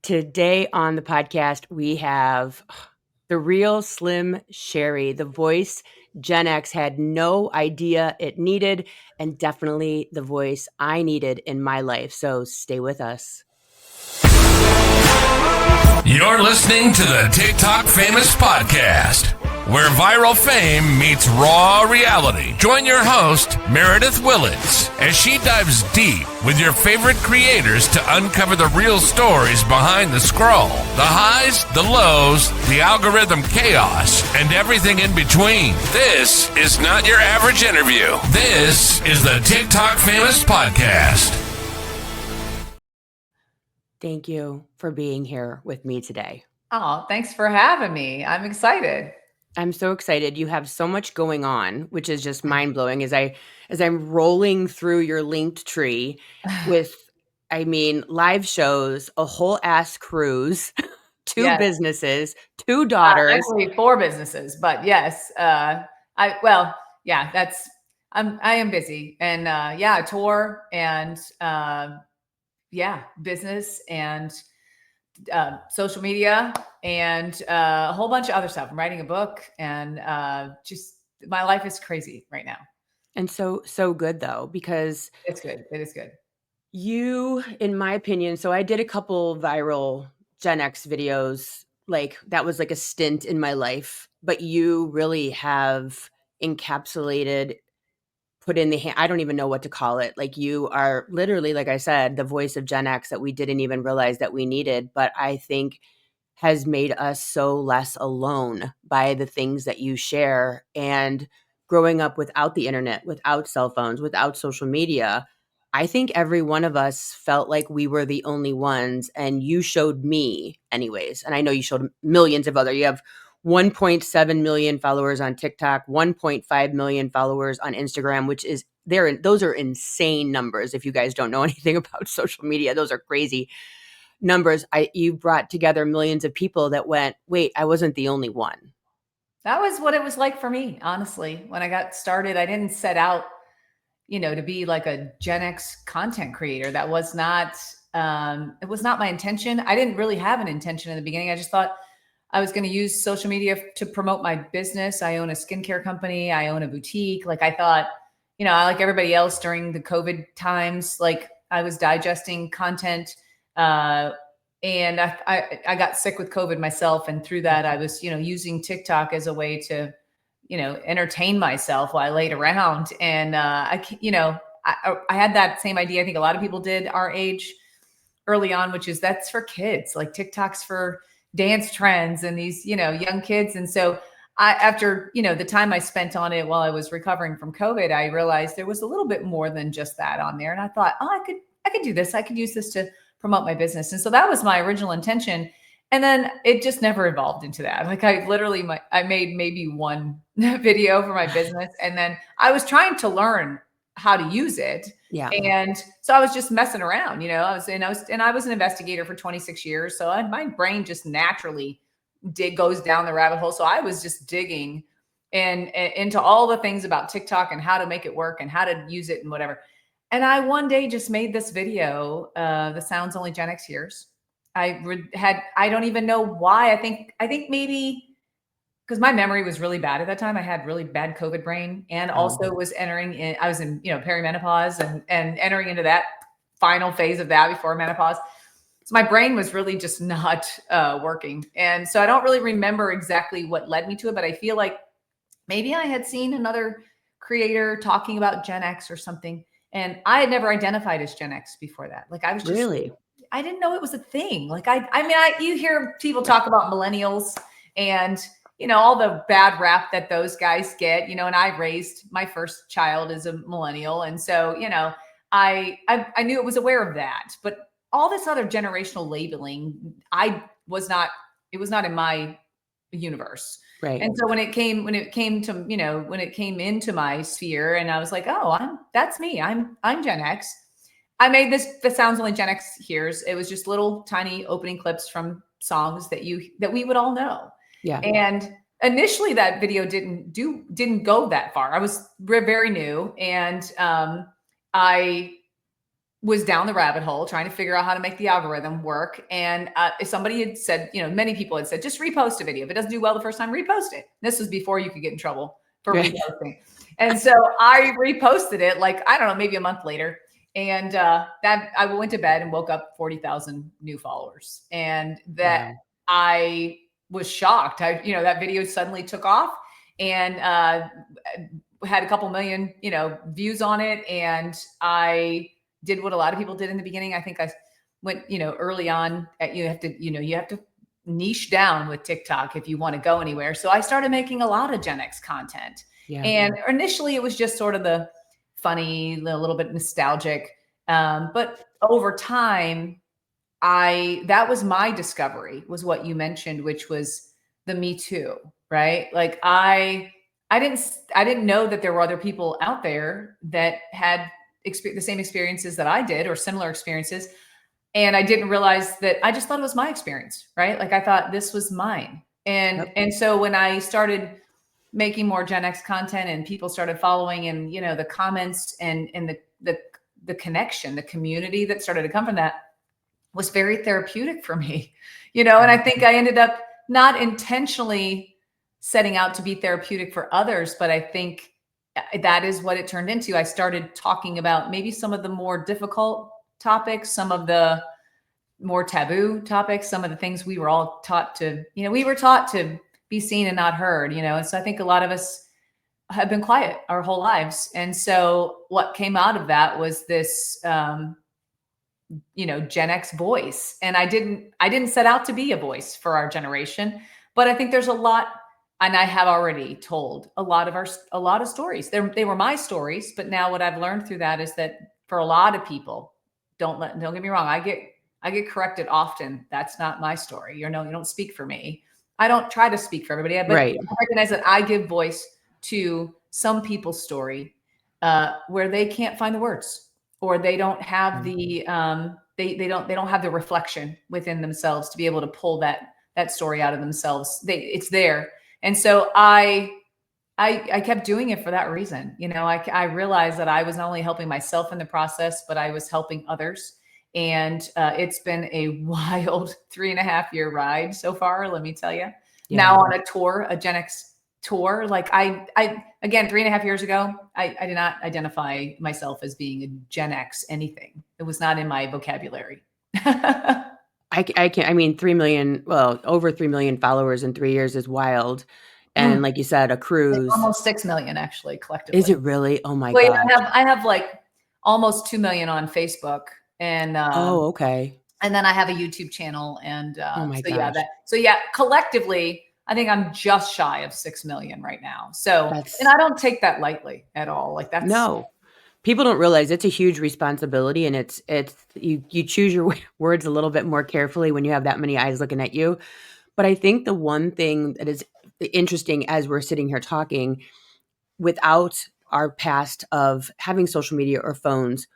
Today on the podcast, we have the real Slim Sherry, the voice Gen X had no idea it needed, and definitely the voice I needed in my life. So stay with us. You're listening to the TikTok Famous Podcast, where viral fame meets raw reality. Join your host, Meredith Willits, as she dives deep with your favorite creators to uncover the real stories behind the scroll, the highs, the lows, the algorithm chaos, and everything in between. This is not your average interview. This is the TikTok Famous Podcast. Thank you for being here with me today. Oh, thanks for having me. I'm excited. I'm so excited. You have so much going on, which is just mind-blowing as I'm rolling through your linked tree with, live shows, a whole ass cruise, two Yes. businesses, two daughters. Actually, 4 businesses, but yes. I am busy, and a tour, and business, and social media, and a whole bunch of other stuff. I'm writing a book, and just my life is crazy right now. And so good though, because it's good. It is good. You, in my opinion, so I did a couple viral Gen X videos, like that was like a stint in my life, but you really have encapsulated, put in the I don't even know what to call it. Like you are literally, like I said, the voice of Gen X that we didn't even realize that we needed, but I think has made us so less alone by the things that you share. And growing up without the internet, without cell phones, without social media, I think every one of us felt like we were the only ones, and you showed me anyways. And I know you showed millions of other. You have 1.7 million followers on TikTok, 1.5 million followers on Instagram, which is those are insane numbers. If you guys don't know anything about social media, those are crazy numbers. You brought together millions of people that went, wait, I wasn't the only one. That was what it was like for me, honestly. When I got started, I didn't set out to be like a Gen X content creator. That was not, it was not my intention. I didn't really have an intention in the beginning. I just thought I was going to use social media to promote my business. I own a skincare company. I own a boutique. Like I thought, like everybody else during the COVID times, like I was digesting content, and I got sick with COVID myself. And through that, I was, using TikTok as a way to, entertain myself while I laid around. And, I had that same idea. I think a lot of people did our age early on, which is that's for kids. Like TikTok's for dance trends and these, young kids. And so after, the time I spent on it while I was recovering from COVID, I realized there was a little bit more than just that on there. And I thought, I could do this. I could use this to promote my business. And so that was my original intention. And then it just never evolved into that. Like I literally, I made maybe one video for my business. And then I was trying to learn how to use it. Yeah. And so I was just messing around, I was an investigator for 26 years. So my brain just naturally goes down the rabbit hole. So I was just digging and into all the things about TikTok and how to make it work and how to use it and whatever. And I one day just made this video, the Sounds Only Gen X Hears. I don't even know why. I think maybe because my memory was really bad at that time. I had really bad COVID brain, and also was I was in, perimenopause and entering into that final phase of that before menopause. So my brain was really just not working. And so I don't really remember exactly what led me to it, but I feel like maybe I had seen another creator talking about Gen X or something. And I had never identified as Gen X before that. Like I was just really, I didn't know it was a thing. Like you hear people talk about millennials and, all the bad rap that those guys get, and I raised my first child as a millennial. And so, I knew it was aware of that, but all this other generational labeling, it was not in my universe. right. And so when it came into my sphere, and I was like, oh, that's me. I'm Gen X. I made the Sounds Only Gen X Hears. It was just little tiny opening clips from songs that we would all know. Yeah. And initially that video didn't go that far. I was very new. And I was down the rabbit hole trying to figure out how to make the algorithm work. And if somebody had said, many people had said, just repost a video. If it doesn't do well the first time, repost it. This was before you could get in trouble for reposting. And so I reposted it, like, I don't know, maybe a month later. And that I went to bed and woke up 40,000 new followers. And that I was shocked. That video suddenly took off and had a couple million, views on it. And I did what a lot of people did in the beginning. I think I went, early on, you have to niche down with TikTok if you want to go anywhere. So I started making a lot of Gen X content. Yeah. And initially it was just sort of the funny, a little bit nostalgic. But over time, that was my discovery, was what you mentioned, which was the Me Too, right? Like I didn't know that there were other people out there that had the same experiences that I did, or similar experiences. And I didn't realize that. I just thought it was my experience, right? Like I thought this was mine. And so when I started making more Gen X content and people started following, and, the comments and the connection, the community that started to come from that was very therapeutic for me, and I think I ended up not intentionally setting out to be therapeutic for others, but I think that is what it turned into. I started talking about maybe some of the more difficult topics, some of the more taboo topics, some of the things we were all taught to, we were taught to be seen and not heard, and so I think a lot of us have been quiet our whole lives. And so what came out of that was this, Gen X voice. And I didn't set out to be a voice for our generation, but I think there's a lot. And I have already told a lot of stories. They were my stories, but now what I've learned through that is that for a lot of people, don't get me wrong, I get corrected often. That's not my story. You don't speak for me. I don't try to speak for everybody, but I recognize that I give voice to some people's story where they can't find the words, or they don't have the they don't have the reflection within themselves to be able to pull that story out of themselves. It's there. And so I kept doing it for that reason. I realized that I was not only helping myself in the process, but I was helping others. And it's been a wild 3.5-year ride so far, let me tell you. Yeah. Now on a tour, a Gen X tour. Like I again, 3.5 years ago, I did not identify myself as being a Gen X anything. It was not in my vocabulary. I can't, I mean, 3 million, well, over 3 million followers in 3 years is wild. And like you said, a cruise. It's almost 6 million actually collectively. Is it really? Oh my God. I have like almost 2 million on Facebook, and okay. And then I have a YouTube channel, and oh my gosh. Collectively, I think I'm just shy of 6 million right now. So, and I don't take that lightly at all. Like that's no. People don't realize it's a huge responsibility, and it's you choose your words a little bit more carefully when you have that many eyes looking at you. But I think the one thing that is interesting as we're sitting here talking, without our past of having social media or phones,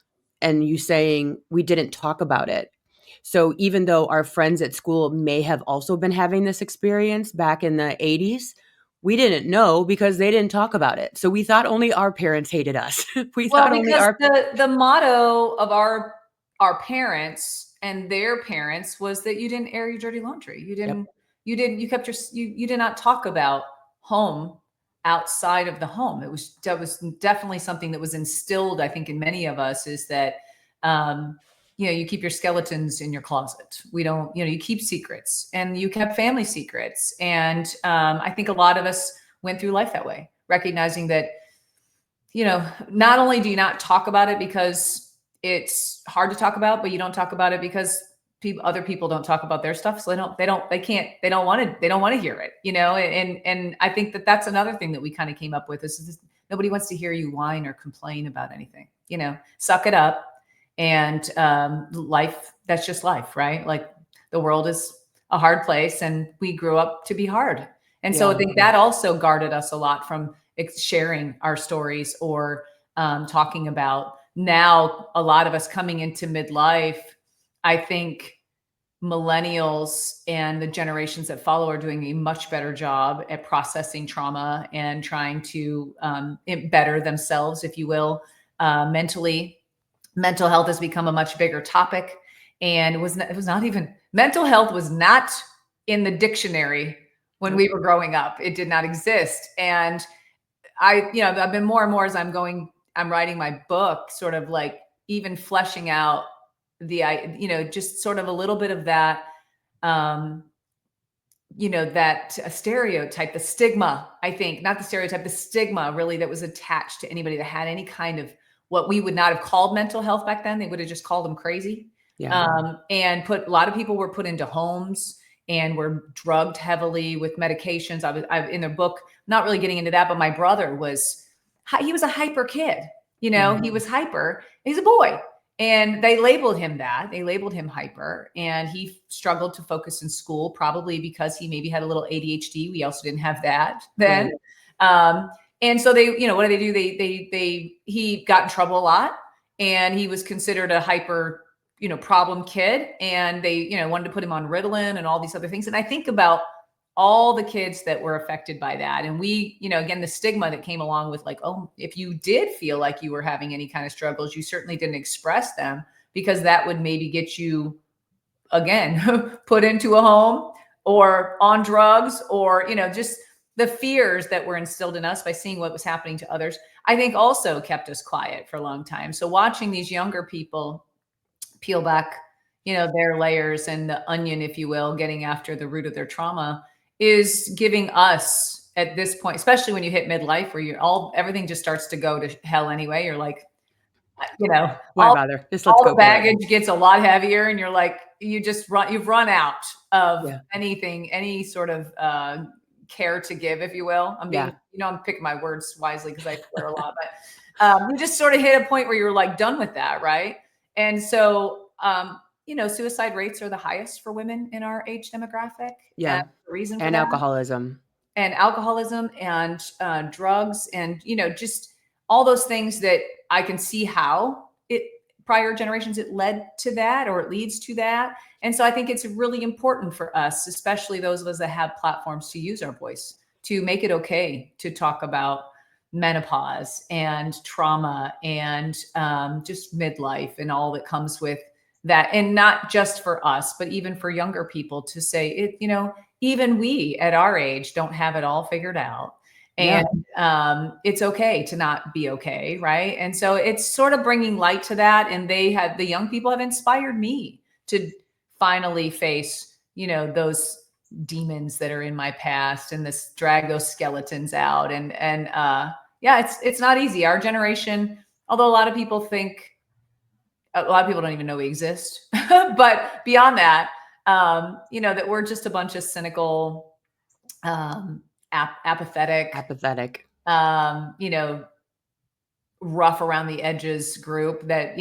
and you saying we didn't talk about it. So even though our friends at school may have also been having this experience back in the 80s, we didn't know because they didn't talk about it. So we thought only our parents hated us. The motto of our parents and their parents was that you didn't air your dirty laundry. You did not talk about home outside of the home. That was definitely something that was instilled, I think, in many of us, is that, you keep your skeletons in your closet. We don't, you keep secrets, and you kept family secrets. And I think a lot of us went through life that way, recognizing that, not only do you not talk about it because it's hard to talk about, but you don't talk about it because other people don't talk about their stuff. So they don't want to hear it, and I think that that's another thing that we kind of came up with is nobody wants to hear you whine or complain about anything, suck it up. And life, that's just life, right? Like the world is a hard place, and we grew up to be hard. And so I think that also guarded us a lot from sharing our stories or talking about. Now, a lot of us coming into midlife, I think millennials and the generations that follow are doing a much better job at processing trauma and trying to better themselves, if you will, mentally, mental health has become a much bigger topic. And it was not even, mental health was not in the dictionary when we were growing up. It did not exist. And I've been more and more as I'm writing my book, sort of like even fleshing out just sort of a little bit of that, um, that stereotype, the stigma, I think, not the stereotype, the stigma really that was attached to anybody that had any kind of what we would not have called mental health back then. They would have just called them crazy. Yeah. And a lot of people were put into homes and were drugged heavily with medications. I in the book, not really getting into that, but my brother he was a hyper kid. He was hyper. He's a boy. And they labeled him that. They labeled him hyper, and he struggled to focus in school, probably because he maybe had a little ADHD. We also didn't have that then. And so they, what do? He got in trouble a lot, and he was considered a hyper, problem kid. And they, wanted to put him on Ritalin and all these other things. And I think about all the kids that were affected by that. And we, again, the stigma that came along with like, oh, if you did feel like you were having any kind of struggles, you certainly didn't express them, because that would maybe get you, again, put into a home or on drugs, or, just the fears that were instilled in us by seeing what was happening to others, I think also kept us quiet for a long time. So watching these younger people peel back, their layers and the onion, if you will, getting after the root of their trauma, is giving us at this point, especially when you hit midlife, where everything just starts to go to hell anyway. You're like, Why bother? Just let's all go the for it. baggage gets a lot heavier, and you're like, you've run out of anything, any sort of care to give, if you will. I'm being, I'm picking my words wisely because I swear a lot, but you just sort of hit a point where you're like done with that, right? And so, suicide rates are the highest for women in our age demographic. Yeah. And the reason for and that, alcoholism. And drugs, and, just all those things that I can see how prior generations, it led to that, or it leads to that. And so I think it's really important for us, especially those of us that have platforms, to use our voice, to make it okay to talk about menopause and trauma and just midlife and all that comes with that. And not just for us, but even for younger people, to say it, even we at our age don't have it all figured out. And it's okay to not be okay. Right. And so it's sort of bringing light to that. And the young people have inspired me to finally face, those demons that are in my past, and drag those skeletons out. And it's not easy. Our generation, although a lot of people don't even know we exist, but beyond that, that we're just a bunch of cynical, apathetic, rough around the edges group that,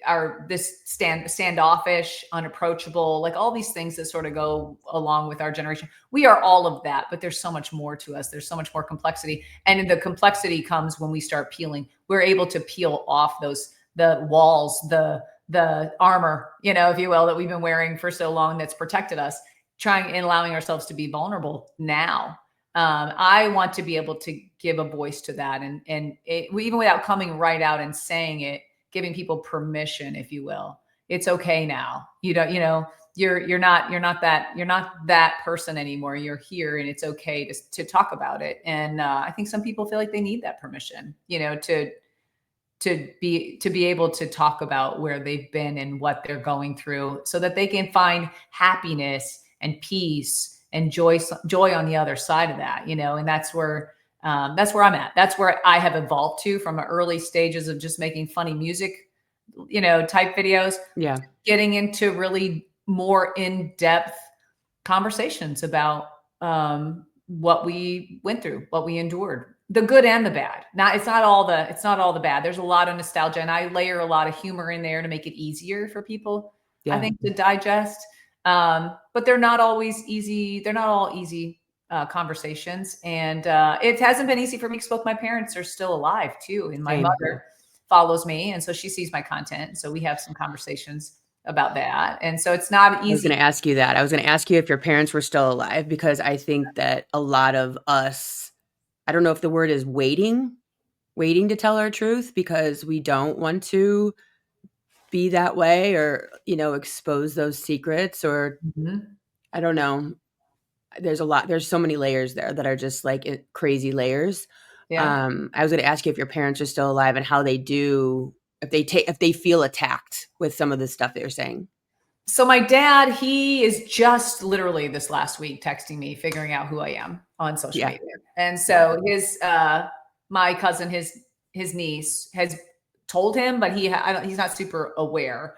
are this standoffish, unapproachable, like all these things that sort of go along with our generation. We are all of that, but there's so much more to us. There's so much more complexity. And the complexity comes when we start peeling. We're able to peel off the walls, the armor, if you will, that we've been wearing for so long, that's protected us, trying and allowing ourselves to be vulnerable now. I want to be able to give a voice to that, and even without coming right out and saying it, giving people permission, if you will. It's okay now. You're not that person anymore. You're here, and it's okay to talk about it. And I think some people feel like they need that permission, to be able to talk about where they've been and what they're going through, so that they can find happiness and peace and joy on the other side of that, and that's where I'm at. That's where I have evolved to, from early stages of just making funny music, type videos, getting into really more in-depth conversations about what we went through, what we endured, the good and the bad. It's not all the bad. There's a lot of nostalgia, and I layer a lot of humor in there to make it easier for people, I think, to digest. But they're not always easy. They're not all easy conversations. And it hasn't been easy for me, because both my parents are still alive too. And my mother follows me, and so she sees my content. So we have some conversations about that. And so it's not easy. I was going to ask you that. I was going to ask you if your parents were still alive, because I think that a lot of us, I don't know if the word is waiting to tell our truth, because we don't want to be that way or, expose those secrets or Mhm. I don't know. There's so many layers there that are just like crazy layers. Yeah. I was going to ask you if your parents are still alive and how they do, if they feel attacked with some of the stuff they're saying. So my dad, he is just literally this last week texting me, figuring out who I am on social Yeah. media. And Yeah. so my cousin, his niece has told him, but he's not super aware.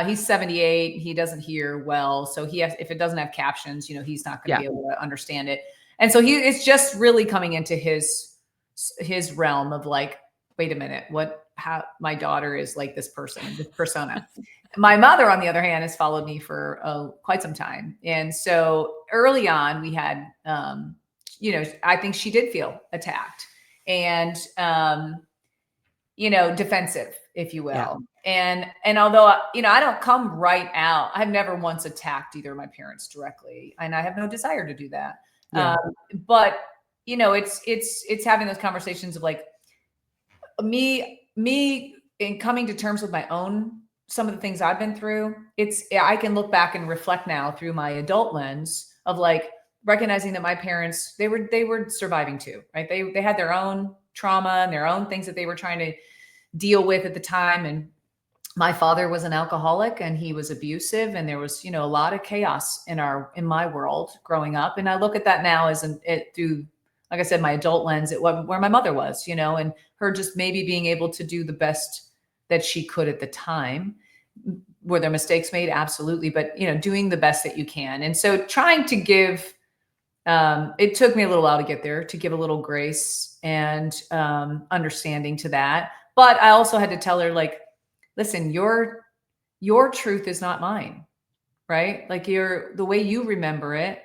He's 78. He doesn't hear well. So if it doesn't have captions, he's not going to Yeah. be able to understand it. And so it's just really coming into his realm of like, wait a minute, how my daughter is like this person, this persona. My mother, on the other hand, has followed me for quite some time. And so early on, we had, I think she did feel attacked and, defensive, if you Yeah. will. And although, I don't come right out, I've never once attacked either of my parents directly, and I have no desire to do that. Yeah. But, it's having those conversations of like me in coming to terms with my own some of the things I've been through. I can look back and reflect now through my adult lens of like recognizing that my parents, they were surviving too, right? They had their own trauma and their own things that they were trying to deal with at the time. And my father was an alcoholic and he was abusive, and there was, a lot of chaos in my world growing up. And I look at that now as through, like I said, my adult lens at where my mother was, and her just maybe being able to do the best that she could at the time. Were there mistakes made? Absolutely. But, doing the best that you can. And so trying to give, it took me a little while to get there, to give a little grace and understanding to that. But I also had to tell her, like, listen, your truth is not mine, right? Like the way you remember it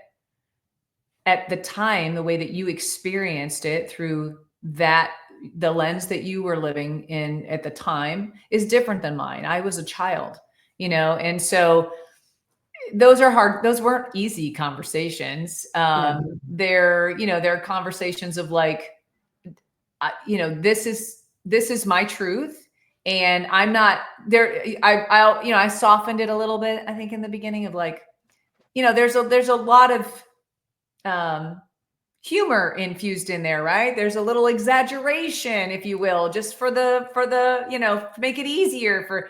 at the time, the way that you experienced it through the lens that you were living in at the time is different than mine. I was a child, and so those are hard. Those weren't easy conversations. Yeah. They're conversations of like, this is my truth, and I'm not there. I softened it a little bit, I think, in the beginning of like, there's a lot of humor infused in there, right? There's a little exaggeration, if you will, just for the to make it easier for.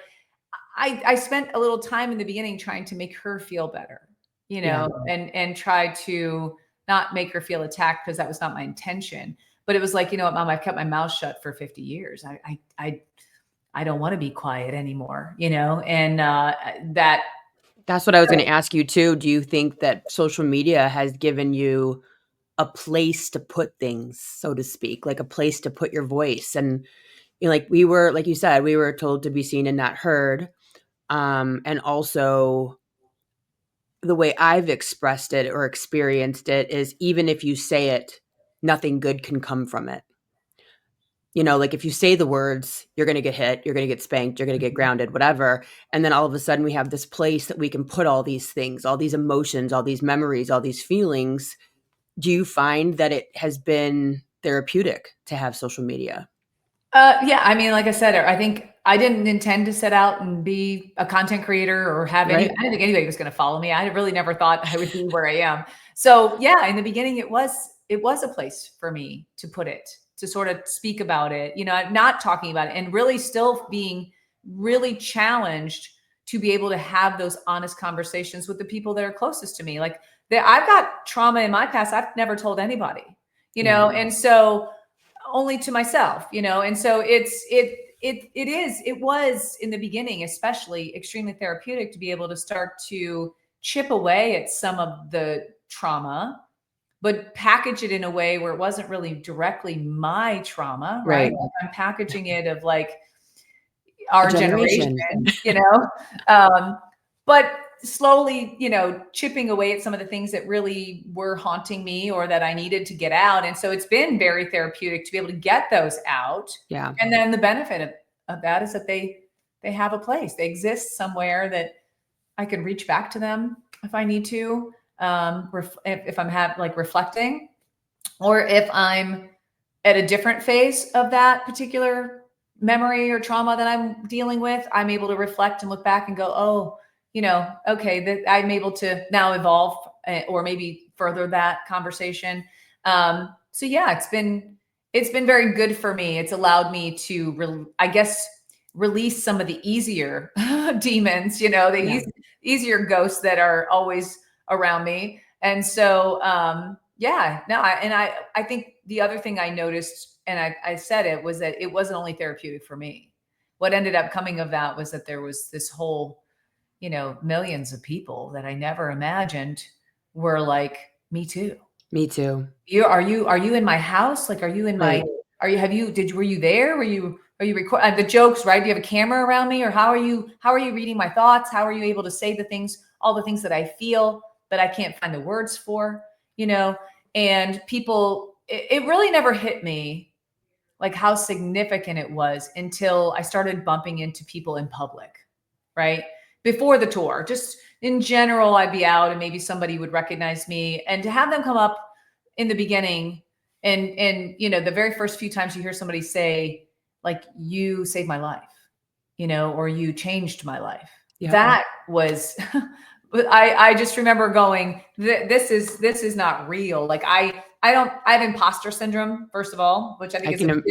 I spent a little time in the beginning trying to make her feel better, Yeah. and try to not make her feel attacked, because that was not my intention. But it was like, what, Mom, I've kept my mouth shut for 50 years. I don't want to be quiet anymore, and that. That's what I was going to ask you too. Do you think that social media has given you a place to put things, so to speak, like a place to put your voice? And like like you said, we were told to be seen and not heard. And also the way I've expressed it or experienced it is even if you say it, nothing good can come from it. Like if you say the words, you're going to get hit, you're going to get spanked, you're going to get grounded, whatever. And then all of a sudden we have this place that we can put all these things, all these emotions, all these memories, all these feelings. Do you find that it has been therapeutic to have social media? Yeah, I mean, like I said, I think I didn't intend to set out and be a content creator or have any. I Right? didn't think anybody was going to follow me. I really never thought I would be where I am. So yeah, in the beginning, it was a place for me to put it, to sort of speak about it. Not talking about it, and really still being really challenged to be able to have those honest conversations with the people that are closest to me. Like I've got trauma in my past I've never told anybody. Yeah. And so only to myself, and so it was in the beginning, especially, extremely therapeutic to be able to start to chip away at some of the trauma, but package it in a way where it wasn't really directly my trauma, right? Right. Like I'm packaging it of like A our generation, generation. you know, but slowly, chipping away at some of the things that really were haunting me or that I needed to get out. And so it's been very therapeutic to be able to get those out. Yeah. And then the benefit of that is that they have a place. They exist somewhere that I can reach back to them if I need to. If I'm reflecting, or if I'm at a different phase of that particular memory or trauma that I'm dealing with, I'm able to reflect and look back and go, oh, okay, that I'm able to now evolve or maybe further that conversation. So yeah, it's been very good for me. It's allowed me to, I guess, release some of the easier demons, Yeah. easier ghosts that are always around me. And so, yeah, no, I think the other thing I noticed, and I said it, was that it wasn't only therapeutic for me. What ended up coming of that was that there was this whole, millions of people that I never imagined were like, me too. Me too. Are you in my house? Like, are you in my, Right. were you there? Are you record the jokes, right? Do you have a camera around me, or how are you reading my thoughts? How are you able to say all the things that I feel, but I can't find the words for, and people, it really never hit me like how significant it was until I started bumping into people in public, right? Before the tour, just in general, I'd be out and maybe somebody would recognize me, and to have them come up in the beginning and the very first few times you hear somebody say like, you saved my life, or you changed my life. Yep. That was I just remember going, this is not real. Like I have imposter syndrome, first of all, which I think I is a can,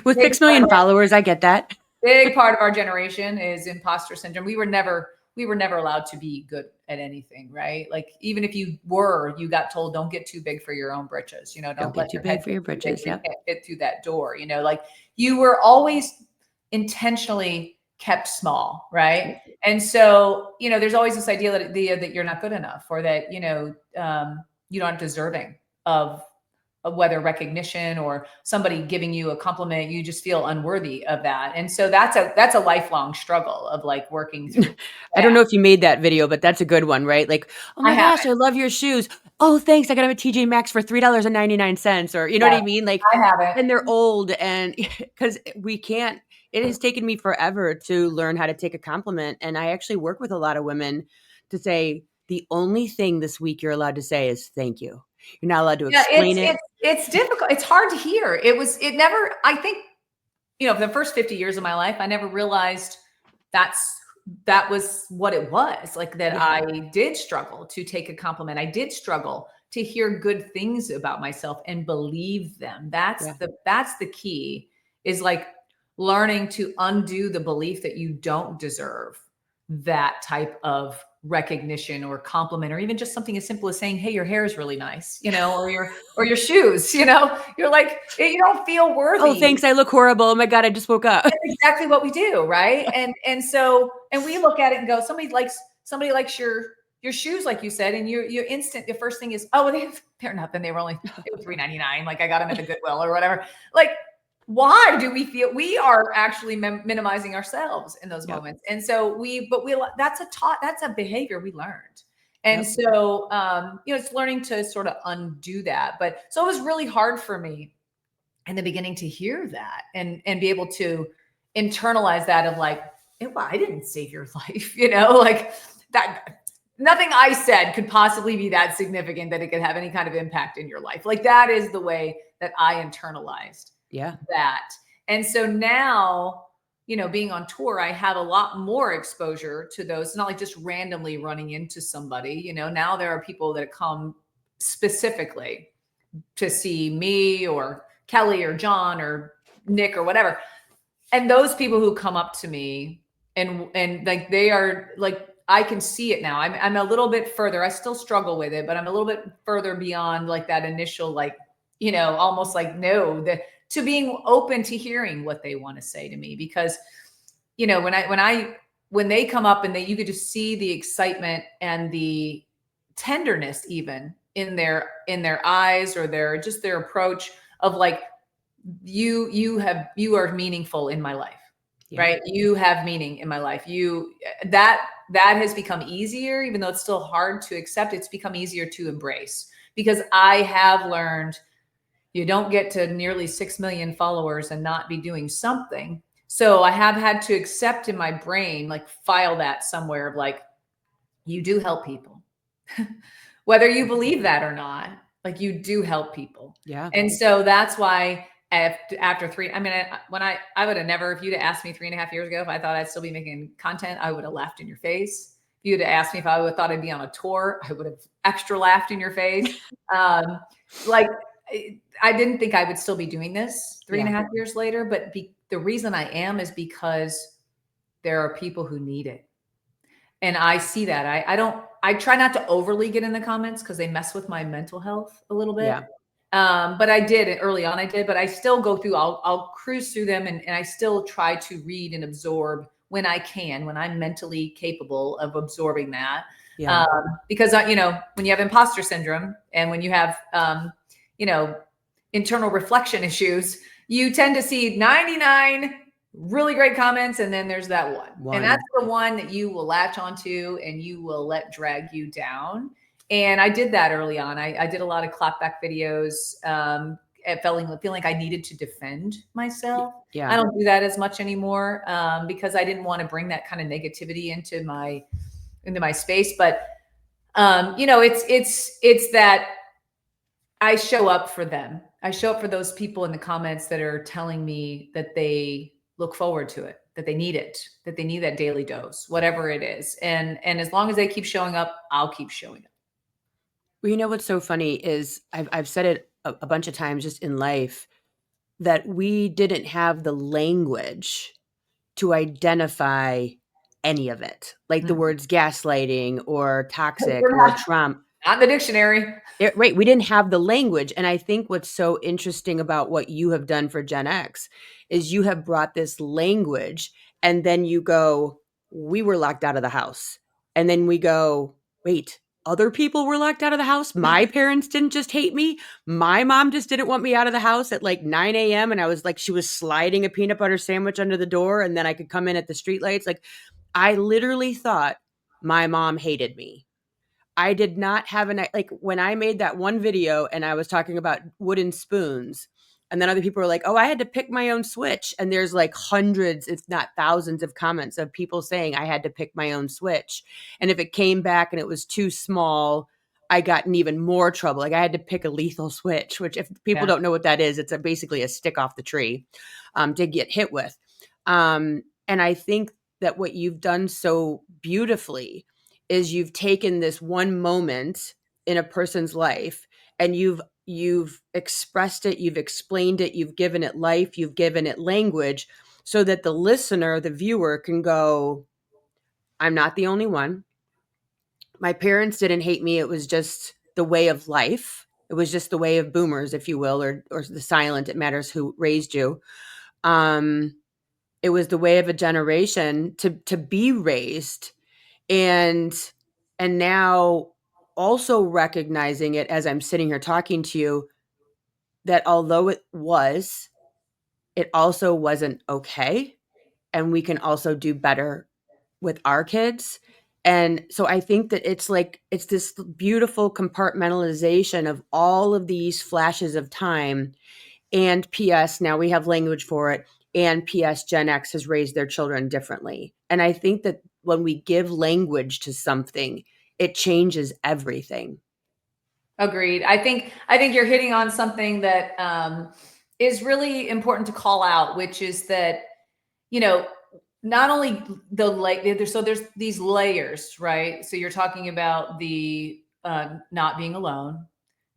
with big 6 million followers, I get that. big part of our generation is imposter syndrome. We were never allowed to be good at anything, right? Like even if you got told, don't get too big for your own britches, Don't don't get let too your head big for get your too big britches. where you Yep. can't fit through that door, like you were always intentionally kept small, right? And so, there's always this idea that you're not good enough, or that, you aren't deserving of whether recognition or somebody giving you a compliment, you just feel unworthy of that. And so that's a lifelong struggle of like working through I don't that. know if you made that video, but that's a good one, right? Like, oh I my haven't. gosh, I love your shoes. Oh, thanks. I got them at TJ Maxx for $3.99, or you know what Yeah, I mean? Like, I haven't. and they're old, and because we can't, it has taken me forever to learn how to take a compliment. And I actually work with a lot of women to say, the only thing this week you're allowed to say is thank you. You're not allowed to Yeah, explain it. it's difficult. It's hard to hear. It never, I think, for the first 50 years of my life, I never realized that was what it was. Like that Yeah. I did struggle to take a compliment. I did struggle to hear good things about myself and believe them. Yeah. That's the key, is like learning to undo the belief that you don't deserve that type of recognition or compliment, or even just something as simple as saying, hey, your hair is really nice, or your shoes, you're like, you don't feel Oh, worthy. thanks. I look horrible. Oh my God, I just woke up. That's exactly what we do, right? And we look at it and go, somebody likes your shoes, like you said, and your instant, the first thing is, oh, well, they're nothing. They were $3.99. Like I got them at the Goodwill or whatever. Like, why do we feel we are actually minimizing ourselves in those Yep. moments? And so that's a behavior we learned. And Yep. so, it's learning to sort of undo that. But so it was really hard for me in the beginning to hear that and be able to internalize that of like, well, I didn't save your life, like that. Nothing I said could possibly be that significant that it could have any kind of impact in your life. Like that is the way that I internalized Yeah. that. And so now, being on tour, I have a lot more exposure to those. It's not like just randomly running into somebody, now there are people that come specifically to see me or Kelly or John or Nick or whatever. And those people who come up to me and like, they are like, I can see it now. I'm a little bit further. I still struggle with it, but I'm a little bit further beyond like that initial, like, almost like no, to being open to hearing what they want to say to me. Because, when they come up and you could just see the excitement and the tenderness even in their eyes, or their approach of like, you are meaningful in my life. Yeah. Right? You have meaning in my life. That has become easier, even though it's still hard to accept. It's become easier to embrace, because I have learned you don't get to nearly 6 million followers and not be doing something. So I have had to accept in my brain, like file that somewhere of like, you do help people. Whether you believe that or not, like you do help people. Yeah. And so that's why after three, I mean, I would have never, if you'd have asked me 3.5 years ago, if I thought I'd still be making content, I would have laughed in your face. If you'd have asked me if I would have thought I'd be on a tour, I would have extra laughed in your face. Um, like I didn't think I would still be doing this three and Yeah. a half years later, but the reason I am is because there are people who need it. And I see that. I try not to overly get in the comments because they mess with my mental health a little bit. Yeah. But I did early on. I did, but I still go through, I'll cruise through them and I still try to read and absorb when I can, when I'm mentally capable of absorbing that. Yeah. Because, when you have imposter syndrome and when you have, internal reflection issues, you tend to see 99 really great comments. And then there's that one. And that's the one that you will latch onto and you will let drag you down. And I did that early on. I did a lot of clapback videos, feeling like I needed to defend myself. Yeah. I don't do that as much anymore because I didn't want to bring that kind of negativity into my space. But it's that I show up for them. I show up for those people in the comments that are telling me that they look forward to it, that they need it, that they need that daily dose, whatever it is. And as long as they keep showing up, I'll keep showing up. Well, you know what's so funny is I've said it a bunch of times just in life that we didn't have the language to identify any of it, like the words gaslighting or toxic or trauma. Not in the dictionary. Right. We didn't have the language. And I think what's so interesting about what you have done for Gen X is you have brought this language and then you go, we were locked out of the house. And then we go, wait, other people were locked out of the house. My parents didn't just hate me. My mom just didn't want me out of the house at like 9 a.m. And I was like, she was sliding a peanut butter sandwich under the door. And then I could come in at the streetlights. Like I literally thought my mom hated me. I did not have like when I made that one video and I was talking about wooden spoons and then other people were like, oh, I had to pick my own switch. And there's like hundreds, if not thousands of comments of people saying I had to pick my own switch. And if it came back and it was too small, I got in even more trouble. Like I had to pick a lethal switch, which if people don't know what that is, it's basically a stick off the tree to get hit with. And I think that what you've done so beautifully is you've taken this one moment in a person's life and you've expressed it, you've explained it, you've given it life, you've given it language so that the listener, the viewer can go, I'm not the only one. My parents didn't hate me. It was just the way of life. It was just the way of boomers, if you will, or the silent, it matters who raised you. It was the way of a generation to be raised. And now also recognizing it as I'm sitting here talking to you, that although it also wasn't okay. And we can also do better with our kids. And so I think that it's this beautiful compartmentalization of all of these flashes of time. And PS, now we have language for it. And PS, Gen X has raised their children differently. And I think that when we give language to something, it changes everything. Agreed. I think you're hitting on something that is really important to call out, which is that, not only there's these layers, right? So you're talking about the not being alone,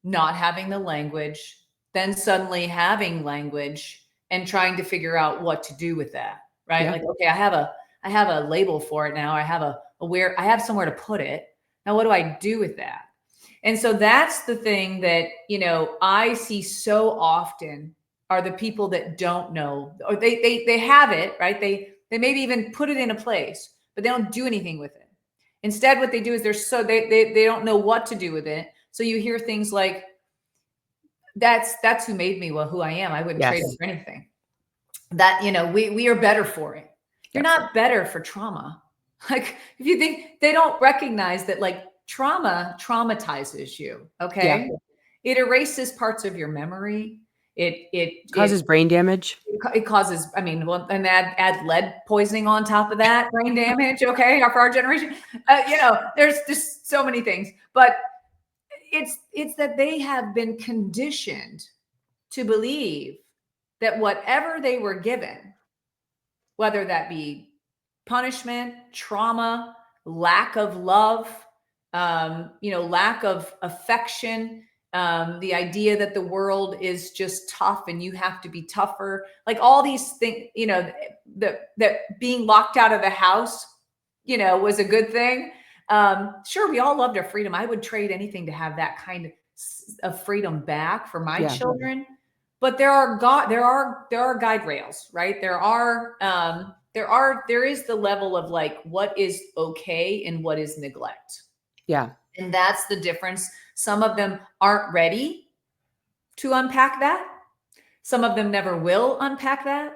not having the language, then suddenly having language and trying to figure out what to do with that, right? Yeah. Like, okay, I have a label for it now. I have somewhere to put it. Now, what do I do with that? And so that's the thing that, I see so often are the people that don't know, or they have it, right? They maybe even put it in a place, but they don't do anything with it. Instead, what they do is they don't know what to do with it. So you hear things like, that's who made me who I am. I wouldn't trade it for anything. That, we are better for it. You're not better for trauma. Like if you think they don't recognize that, like trauma traumatizes you. Okay. Yeah. It erases parts of your memory. It causes brain damage. It causes, and add lead poisoning on top of that, brain damage. Okay. For our generation, there's just so many things, but it's that they have been conditioned to believe that whatever they were given, whether that be punishment, trauma, lack of love, lack of affection, the idea that the world is just tough and you have to be tougher, like all these things, that being locked out of the house, was a good thing. Sure, we all loved our freedom. I would trade anything to have that kind of freedom back for my children. But there are guide rails, right? There is the level of like what is okay and what is neglect. Yeah. And that's the difference. Some of them aren't ready to unpack that. Some of them never will unpack that.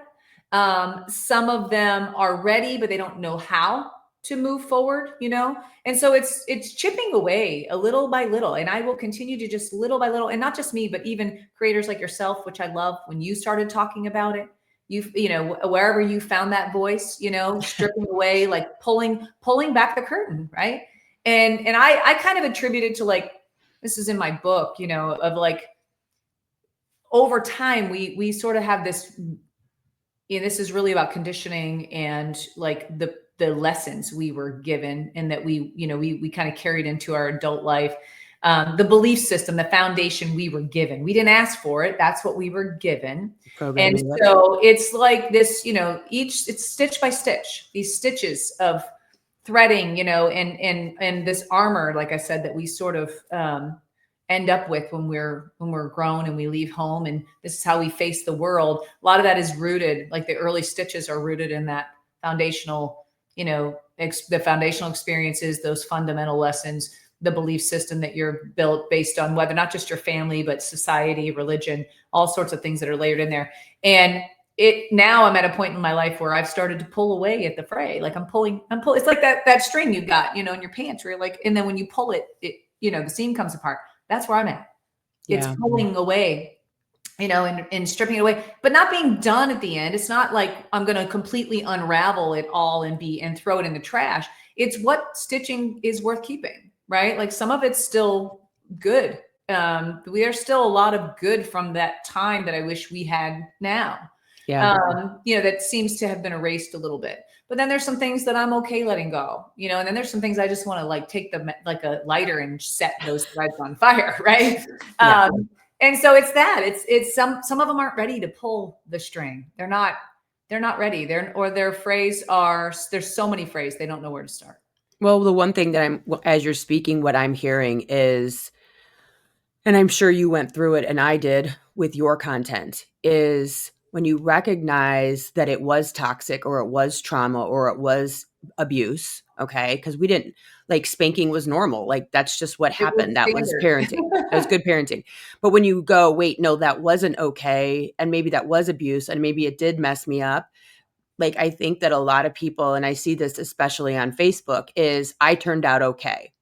Some of them are ready, but they don't know how to move forward, And so it's chipping away a little by little. And I will continue to just little by little, and not just me, but even creators like yourself, which I love when you started talking about it. Wherever you found that voice, stripping away, like pulling back the curtain, right? And I kind of attributed to, like, this is in my book, of like, over time, we sort of have this, this is really about conditioning and like the lessons we were given and that we kind of carried into our adult life. The belief system, the foundation we were given. We didn't ask for it. That's what we were given. And so it's like this, it's stitch by stitch, these stitches of threading, and this armor, like I said, that we sort of end up with when we're grown and we leave home. And this is how we face the world. A lot of that is rooted, like the early stitches are rooted in that foundational, the foundational experiences, those fundamental lessons, the belief system that you're built based on, whether not just your family, but society, religion, all sorts of things that are layered in there. And now I'm at a point in my life where I've started to pull away at the fray. Like I'm pulling. It's like that string you got, in your pants, where you're like, and then when you pull it, the seam comes apart. That's where I'm at. It's pulling away, and stripping it away, but not being done at the end. It's not like I'm going to completely unravel it all and throw it in the trash. It's what stitching is worth keeping, right? Like some of it's still good. There's still a lot of good from that time that I wish we had now. Yeah. That seems to have been erased a little bit. But then there's some things that I'm okay letting go, and then there's some things I just want to like take like a lighter and set those threads on fire, right? Yeah. And so it's that. It's some of them aren't ready to pull the string. They're not ready. Their phrase there's so many phrases they don't know where to start. Well, the one thing that as you're speaking, what I'm hearing is, and I'm sure you went through it and I did with your content, is when you recognize that it was toxic or it was trauma or it was abuse, okay? Because we didn't, like, spanking was normal. Like, that's just what happened. That was parenting. That was good parenting. But when you go, wait, no, that wasn't okay, and maybe that was abuse, and maybe it did mess me up. Like, I think that a lot of people, and I see this especially on Facebook, is I turned out okay.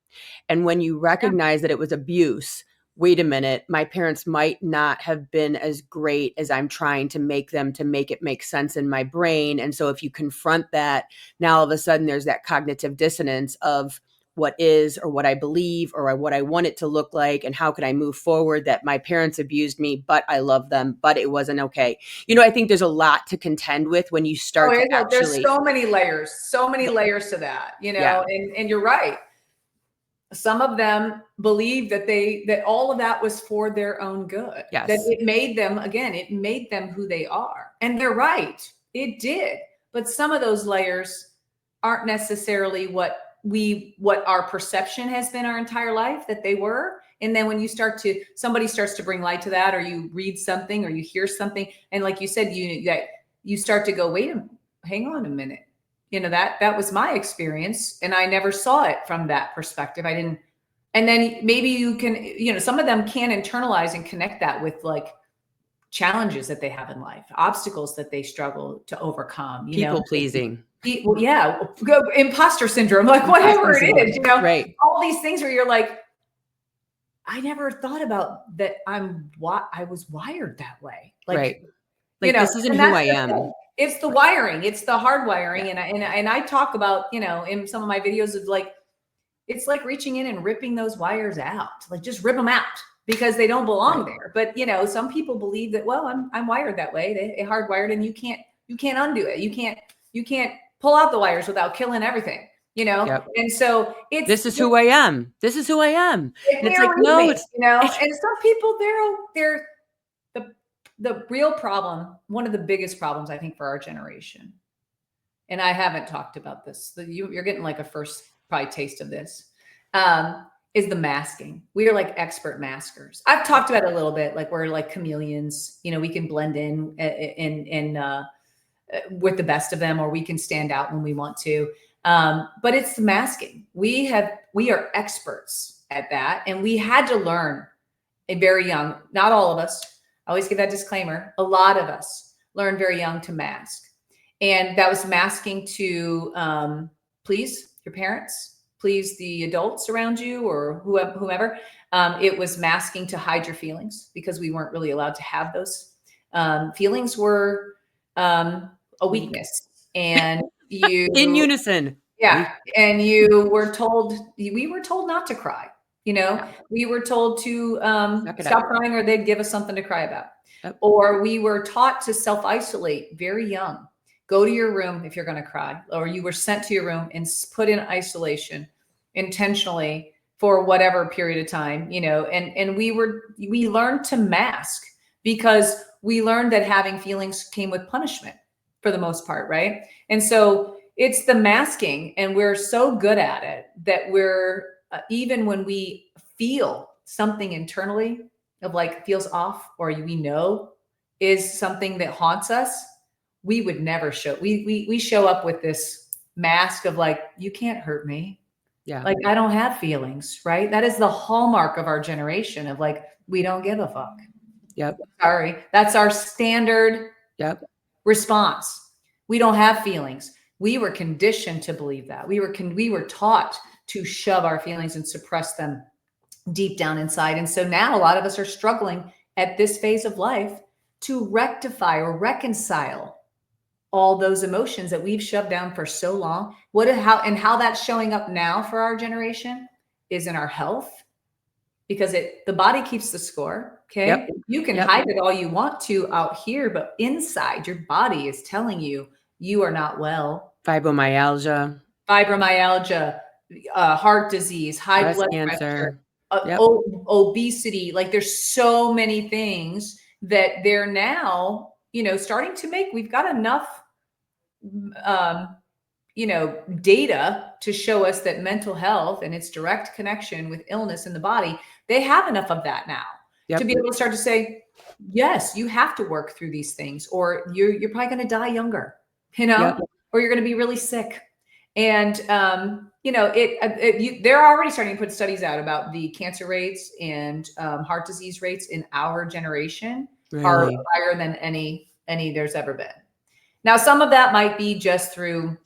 And when you recognize that it was abuse, wait a minute, my parents might not have been as great as I'm trying to make them, to make it make sense in my brain. And so if you confront that, now all of a sudden there's that cognitive dissonance of what is, or what I believe, or what I want it to look like, and how can I move forward, that my parents abused me, but I love them, but it wasn't okay. I think there's a lot to contend with when you start to actually. There's so many layers to that, and you're right. Some of them believe that all of that was for their own good. Yes. That it made them who they are. And they're right. It did. But some of those layers aren't necessarily what our perception has been our entire life that they were. And then when somebody starts to bring light to that, or you read something or you hear something, and like you said, you start to go, hang on a minute. That was my experience, and I never saw it from that perspective. I didn't. And then maybe you can, some of them can internalize and connect that with like challenges that they have in life, obstacles that they struggle to overcome, people pleasing. Imposter syndrome, like whatever it is, right. All these things where you're like, I never thought about that. I was wired that way. Like, right. Like, this isn't who I am. It's the wiring. It's the hardwiring. Yeah. And I talk about, in some of my videos of like, it's like reaching in and ripping those wires out, like just rip them out. because they don't belong there. But some people believe that, well, I'm wired that way. They hardwired, and you can't undo it. You can't pull out the wires without killing everything. Yep. And so This is who I am. This is who I am. And it's like, no, it's, and some people, they're the real problem. One of the biggest problems, I think, for our generation, and I haven't talked about this. You're getting like a first probably taste of this, is the masking. We are like expert maskers. I've talked about it a little bit. Like we're like chameleons. We can blend in with the best of them, or we can stand out when we want to. But it's the masking. We are experts at that, and we had to learn very young. Not all of us. I always give that disclaimer. A lot of us learned very young to mask, and that was masking to please your parents, please the adults around you, or whomever. It was masking to hide your feelings, because we weren't really allowed to have those. Feelings were a weakness, and you in unison. yeah. And we were told not to cry. We were told to stop crying, or they'd give us something to cry about. Yep. Or we were taught to self-isolate very young. Go to your room if you're going to cry, or you were sent to your room and put in isolation intentionally for whatever period of time, and we learned to mask, because we learned that having feelings came with punishment for the most part. Right. And so it's the masking, and we're so good at it that we're even when we feel something internally of like feels off, or we know is something that haunts us, we would never show. We show up with this mask of like, you can't hurt me. Yeah. Like, I don't have feelings, right? That is the hallmark of our generation of like, we don't give a fuck. Yep. Sorry. That's our standard response. We don't have feelings. We were conditioned to believe that. We were taught to shove our feelings and suppress them deep down inside. And so now a lot of us are struggling at this phase of life to rectify or reconcile all those emotions that we've shoved down for so long. How that's showing up now for our generation is in our health, because the body keeps the score. Okay. Yep. You can hide it all you want to out here, but inside your body is telling you are not well. Fibromyalgia, heart disease, high blood pressure, obesity. Like there's so many things that they're now, starting to make. We've got enough data to show us that mental health and its direct connection with illness in the body, they have enough of that now to be able to start to say, yes, you have to work through these things, or you're probably going to die younger, or you're going to be really sick. And, they're already starting to put studies out about the cancer rates and heart disease rates in our generation are higher than any there's ever been. Now, some of that might be just through,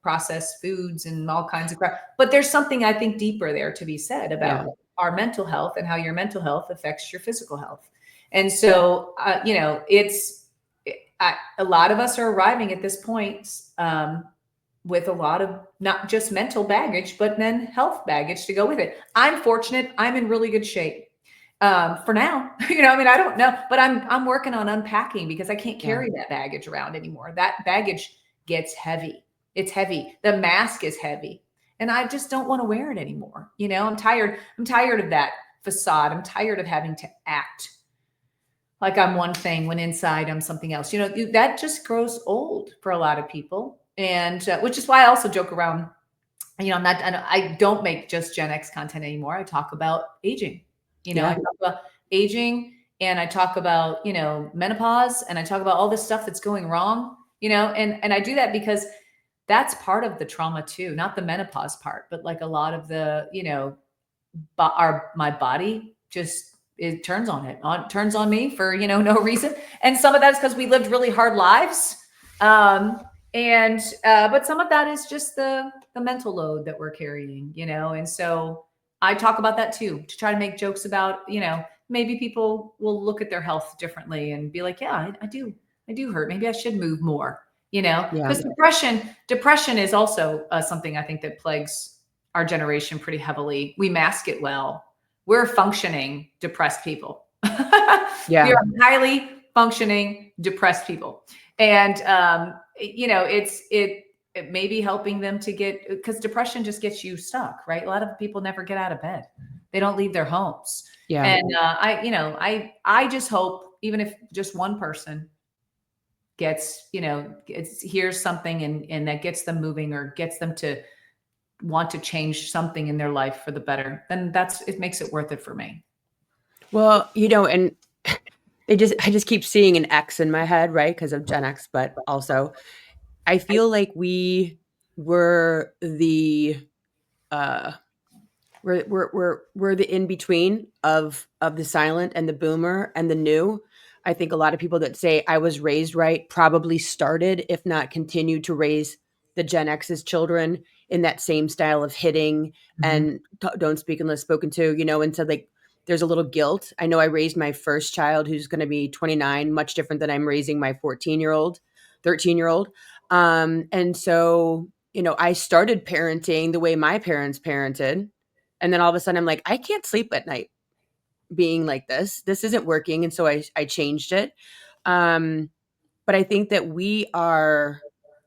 processed foods and all kinds of crap, but there's something I think deeper there to be said about our mental health and how your mental health affects your physical health. And so, a lot of us are arriving at this point with a lot of not just mental baggage, but then health baggage to go with it. I'm fortunate. I'm in really good shape. For now, I don't know, but I'm working on unpacking, because I can't carry that baggage around anymore. That baggage gets heavy. It's heavy. The mask is heavy, and I just don't want to wear it anymore. I'm tired. I'm tired of that facade. I'm tired of having to act like I'm one thing when inside I'm something else. That just grows old for a lot of people. And which is why I also joke around, I don't make just Gen X content anymore. I talk about aging. I talk about aging, and I talk about, menopause, and I talk about all this stuff that's going wrong, and I do that because that's part of the trauma too, not the menopause part, but like a lot of the, my body just, it turns on me for, no reason. And some of that is because we lived really hard lives. But some of that is just the mental load that we're carrying, and so I talk about that too, to try to make jokes about, maybe people will look at their health differently and be like, yeah, I do hurt. Maybe I should move more, because depression is also something I think that plagues our generation pretty heavily. We mask it well. we're functioning depressed people. We Yeah. are highly functioning depressed people. And, it may be helping them to get, because depression just gets you stuck, right? A lot of people never get out of bed. They don't leave their homes. Yeah. And I just hope, even if just one person hears something and that gets them moving or gets them to want to change something in their life for the better, then it makes it worth it for me. Well, and I just keep seeing an X in my head, right? Because of Gen X, but also I feel like we were the uh we're the in between of the silent and the boomer and the new. I think a lot of people that say I was raised right probably started, if not continued, to raise the Gen X's children in that same style of hitting Mhm. and don't speak unless spoken to, and so like there's a little guilt. I know I raised my first child who's going to be 29, much different than I'm raising my 14-year-old, 13-year-old. And so, I started parenting the way my parents parented, and then all of a sudden I'm like, I can't sleep at night being like this. This isn't working. And so I changed it. Um, but I think that we are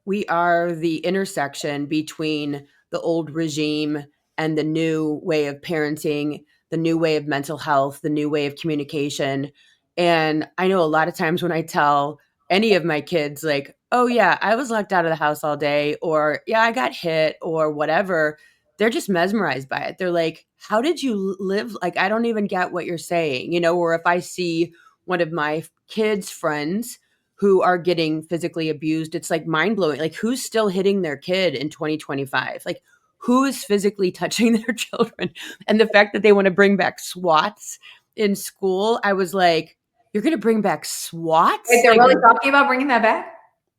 the intersection between the old regime and the new way of parenting, the new way of mental health, the new way of communication. And I know a lot of times when I tell any of my kids, like, oh yeah, I was locked out of the house all day, or yeah, I got hit, or whatever, they're just mesmerized by it. They're like, how did you live? Like, I don't even get what you're saying, or if I see one of my kids' friends who are getting physically abused, it's like mind blowing. Like, who's still hitting their kid in 2025? Like, who is physically touching their children? And the fact that they want to bring back SWATs in school, I was like, you're going to bring back Wait, SWATs? they're Like, really talking about bringing that back?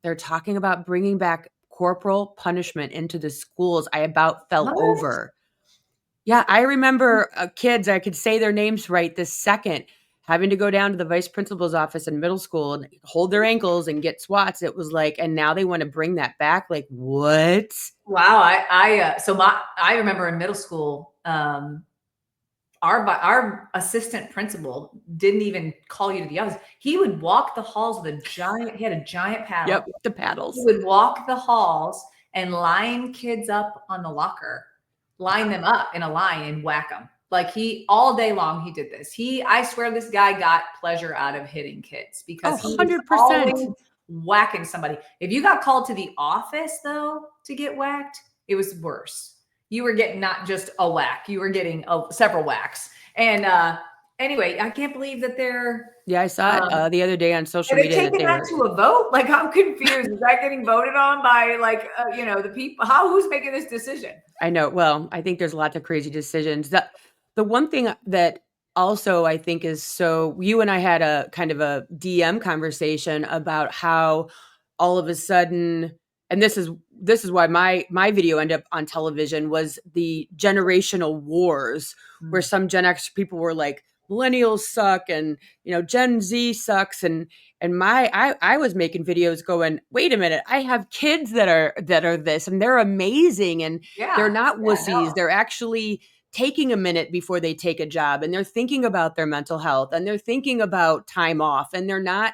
they're talking about bringing back corporal punishment into the schools. I about fell What? over. Yeah, I remember kids, I could say their names right this second, having to go down to the vice principal's office in middle school and hold their ankles and get swats. It was like, and now they want to bring that back. Like, what? Wow. I remember in middle school, our assistant principal didn't even call you to the office. He would walk the halls with he had a giant paddle. Yep, the He paddles. would walk the halls and line kids up on the locker, line them up in a line and whack them. Like, all day long, he did this. I swear this guy got pleasure out of hitting kids Oh, because he was 100%. always whacking somebody. If you got called to the office though, to get whacked, it was worse. You were getting not just a whack, you were getting several whacks. And anyway, I can't believe that Yeah, I saw it um, the other day on social are they media that taking they that were. to a vote? Like, I'm confused. Is that getting voted on by the people? Who's making this decision? I know. Well, I think there's lots of crazy decisions. The one thing that also I think is, so you and I had a kind of a DM conversation about how all of a sudden, and this is why my video ended up on television, was the generational wars, where Mm. some Gen X people were like, millennials suck, and Gen Z sucks, and I was making videos going, wait a minute, I have kids that are this, and they're amazing, and they're Yeah. not Yeah. wussies. No. They're actually taking a minute before they take a job, and they're thinking about their mental health, and they're thinking about time off, and they're not,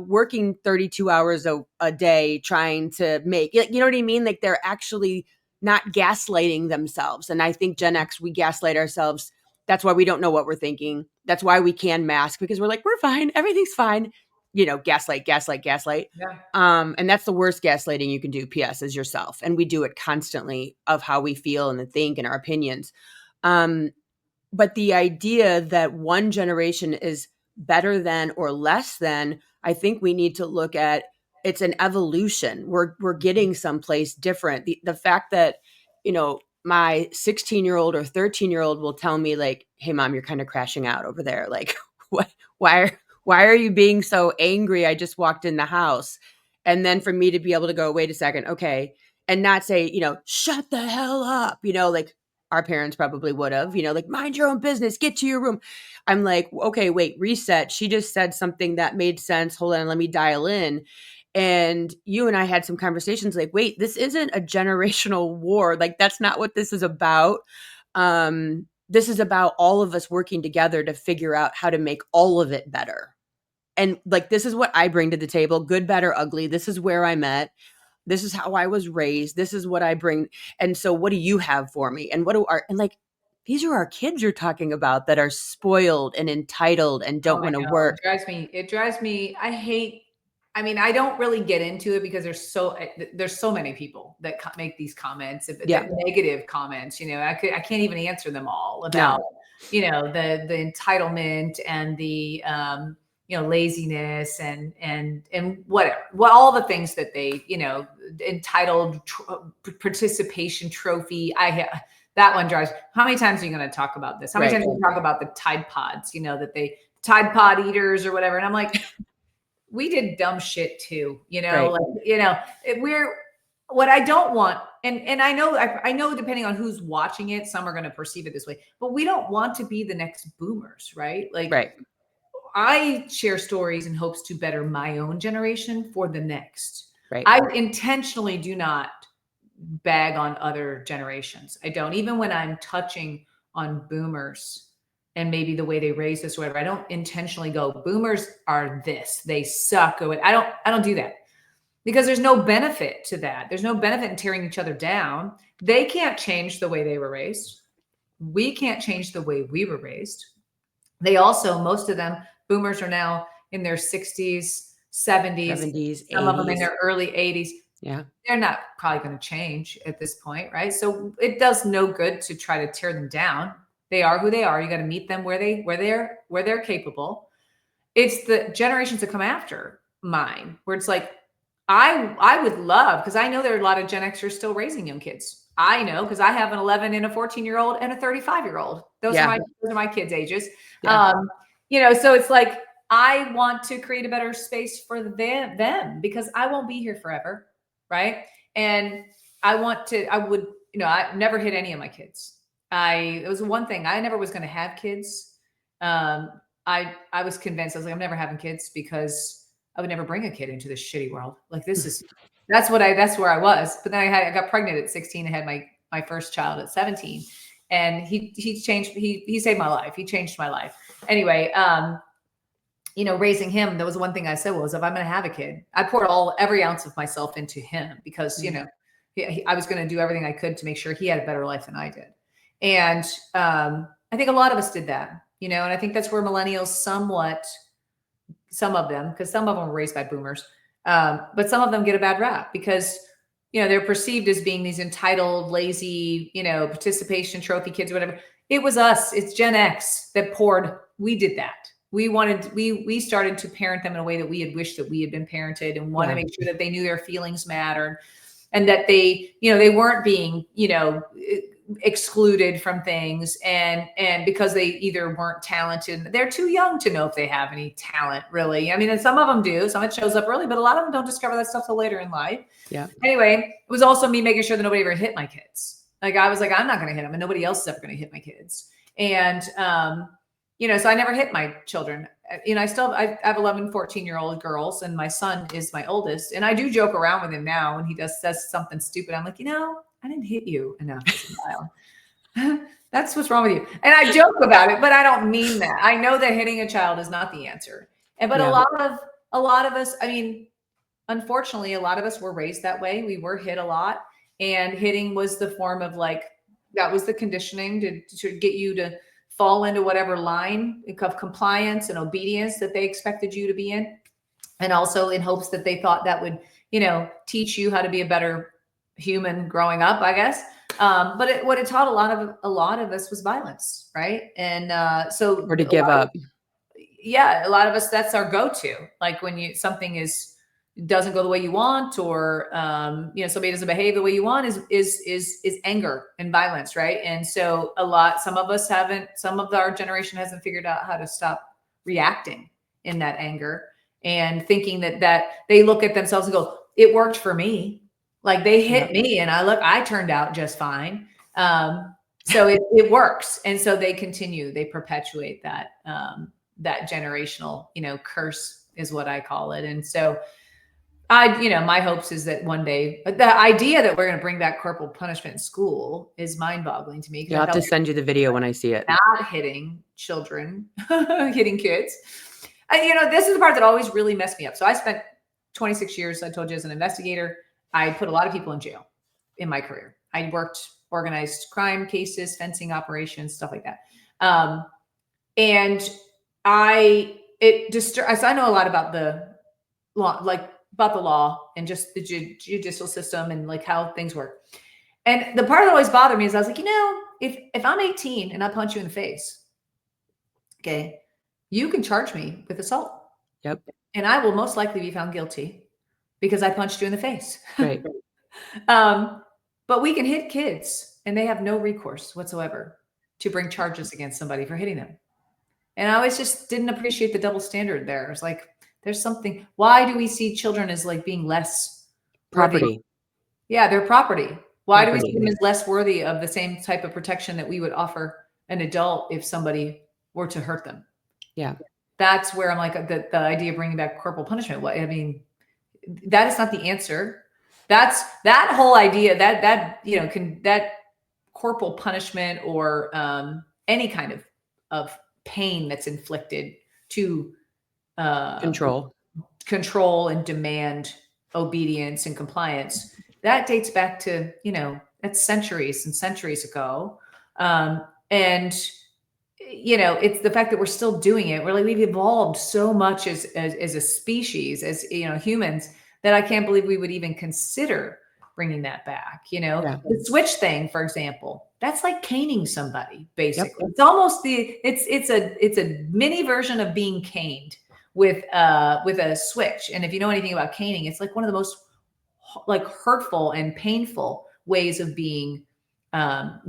working 32 hours a day trying to make, you know what I mean? Like, they're actually not gaslighting themselves. And I think Gen X, we gaslight ourselves. That's why we don't know what we're thinking. That's why we can mask, because we're like, we're fine. Everything's fine. Gaslight, gaslight, gaslight. Yeah. And that's the worst gaslighting you can do, PS, is yourself. And we do it constantly, of how we feel and think and our opinions. Um, but the idea that one generation is better than or less than, I think we need to look at, it's an evolution. We're getting someplace different. The fact that, my 16-year-old or 13-year-old will tell me, like, hey mom, you're kind of crashing out over there. Like, what, why are you being so angry? I just walked in the house. And then for me to be able to go, wait a second, okay, and not say, shut the hell up, like our parents probably would have, like, mind your own business, get to your room. I'm like, okay, wait, reset. She just said something that made sense. Hold on, let me dial in. And you and I had some conversations like, wait, this isn't a generational war. Like, that's not what this is about. this is about all of us working together to figure out how to make all of it better. And like, this is what I bring to the table, good, bad, or ugly. This is where I met. This is how I was raised. This is what I bring. And so what do you have for me? And and like, these are our kids you're talking about that are spoiled and entitled and Oh, don't I want to know. work. It drives me. I mean, I don't really get into it because there's so many people that make these comments, Yeah. negative comments. I can't even answer them all about, No. the entitlement and the, laziness and whatever, all the things that they, entitled participation trophy. That one drives. How many times are you going to talk about this? How many Right. times are you talk about the Tide Pods, that Tide Pod eaters or whatever? And I'm like, we did dumb shit too, Right. what I don't want. And I know depending on who's watching it, some are going to perceive it this way, but we don't want to be the next boomers, right? Like, Right. I share stories in hopes to better my own generation for the next. Right. I intentionally do not bag on other generations. I don't, even when I'm touching on boomers and maybe the way they raised us or whatever. I don't intentionally go, boomers are this, they suck. I don't do that because there's no benefit to that. There's no benefit in tearing each other down. They can't change the way they were raised. We can't change the way we were raised. They also, most of them, boomers are now in their 60s, 70s, 70s, some of them 80s. in their early 80s. Yeah. They're not probably going to change at this point, right? So it does no good to try to tear them down. They are who they are. You got to meet them where they're capable. It's the generations that come after mine, where it's like, I would love, because I know there are a lot of Gen Xers still raising young kids. I know because I have an 11 and a 14-year-old and a 35-year-old. Those are my kids' ages. Yeah. So it's like, I want to create a better space for them because I won't be here forever. Right. And I never hit any of my kids. It was one thing. I never was going to have kids. I was convinced. I was like, I'm never having kids because I would never bring a kid into this shitty world. Like, that's where I was. But then I got pregnant at 16 and had my first child at 17. And he changed, he saved my life. He changed my life. Anyway, raising him, that was one thing I said was, if I'm going to have a kid, I poured every ounce of myself into him because, I was going to do everything I could to make sure he had a better life than I did. And I think a lot of us did that, and I think that's where millennials some of them, because some of them were raised by boomers, but some of them get a bad rap because, they're perceived as being these entitled, lazy, participation trophy kids or whatever. It was us. It's Gen X that we did that. We started to parent them in a way that we had wished that we had been parented and want to make sure that they knew their feelings mattered and that they weren't being, excluded from things and because they either weren't talented, they're too young to know if they have any talent, really. I mean, and some of them do, some of it shows up early, but a lot of them don't discover that stuff till later in life. Yeah. Anyway, it was also me making sure that nobody ever hit my kids. Like, I was like, I'm not going to hit them and nobody else is ever going to hit my kids. And, so I never hit my children. I have 11, 14-year-old girls and my son is my oldest. And I do joke around with him now when he says something stupid. I'm like, I didn't hit you enough as a child. That's what's wrong with you. And I joke about it, but I don't mean that. I know that hitting a child is not the answer. But a lot of us, I mean, unfortunately, a lot of us were raised that way. We were hit a lot, and hitting was the form of that was the conditioning to get you to fall into whatever line of compliance and obedience that they expected you to be in. And also in hopes that they thought that would, teach you how to be a better human growing up, I guess. But what it taught a lot of us was violence, right? And or to give up. Yeah, a lot of us, that's our go-to. Like when something doesn't go the way you want, or somebody doesn't behave the way you want, is anger and violence, right? And so some of our generation hasn't figured out how to stop reacting in that anger and thinking that they look at themselves and go, it worked for me. Like, they hit me and I turned out just fine. So it works. And so they perpetuate that generational, curse is what I call it. And so My hopes is that one day, the idea that we're going to bring back corporal punishment in school is mind boggling to me. You'll have to send you the video when I see it. Not hitting children, hitting kids. This is the part that always really messed me up. So I spent 26 years, I told you, as an investigator. I put a lot of people in jail in my career. I worked organized crime cases, fencing operations, stuff like that. And I know a lot about the law, like about the law and just the judicial system and like how things work. And the part that always bothered me is I was like, if I'm 18 and I punch you in the face, okay, you can charge me with assault. Yep. And I will most likely be found guilty because I punched you in the face. Right. But we can hit kids and they have no recourse whatsoever to bring charges against somebody for hitting them. And I always just didn't appreciate the double standard there. It's like, there's something, why do we see children as like being less property? Worthy? Yeah, they're property. Why do we see them as less worthy of the same type of protection that we would offer an adult if somebody were to hurt them? Yeah. That's where I'm like, the idea of bringing back corporal punishment. That is not the answer. That's that whole idea that corporal punishment or any kind of pain that's inflicted to control and demand obedience and compliance, that dates back to, that's centuries and centuries ago. It's the fact that we're still doing it. We've evolved so much as a species, as humans, that I can't believe we would even consider bringing that back. The switch thing, for example, that's like caning somebody, basically. Yep. It's almost it's a mini version of being caned with a switch. And if you know anything about caning, it's like one of the most like hurtful and painful ways of being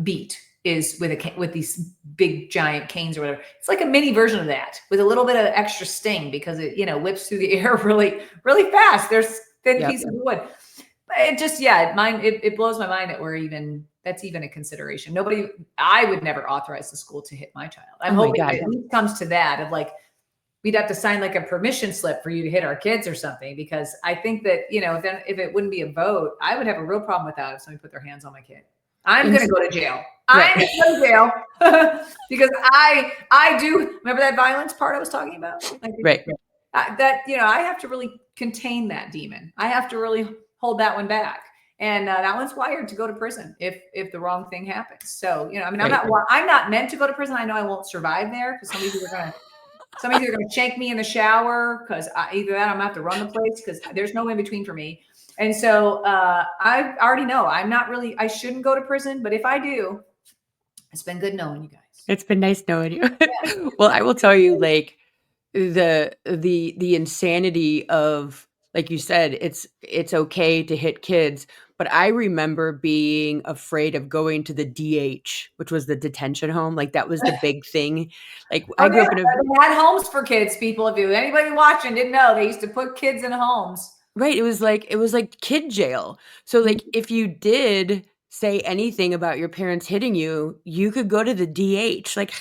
beat is with these big giant canes or whatever. It's like a mini version of that with a little bit of extra sting because it whips through the air really, really fast. There's thin pieces of wood. It just, it blows my mind that that's even a consideration. I would never authorize the school to hit my child. I'm hoping that it comes to that of like, we'd have to sign like a permission slip for you to hit our kids or something, because I think that, then if it wouldn't be a vote, I would have a real problem with that if somebody put their hands on my kid. I'm going to go to jail. I'm going to go to jail because I do remember that violence part I was talking about. Right. I have to really contain that demon. I have to really hold that one back. And that one's wired to go to prison if the wrong thing happens. So, I'm not meant to go to prison. I know I won't survive there because somebody's either going to shank me in the shower because either that or I'm going to have to run the place because there's no in between for me. And so I already know I shouldn't go to prison. But if I do, it's been good knowing you guys. It's been nice knowing you. Well, I will tell you, like, the insanity of, like you said, it's okay to hit kids. But I remember being afraid of going to the DH, which was the detention home. Like that was the big thing. Like I grew up in they had homes for kids. People, if anybody watching didn't know, they used to put kids in homes. Right. It was like kid jail. So like if you did say anything about your parents hitting you, you could go to the DH. Like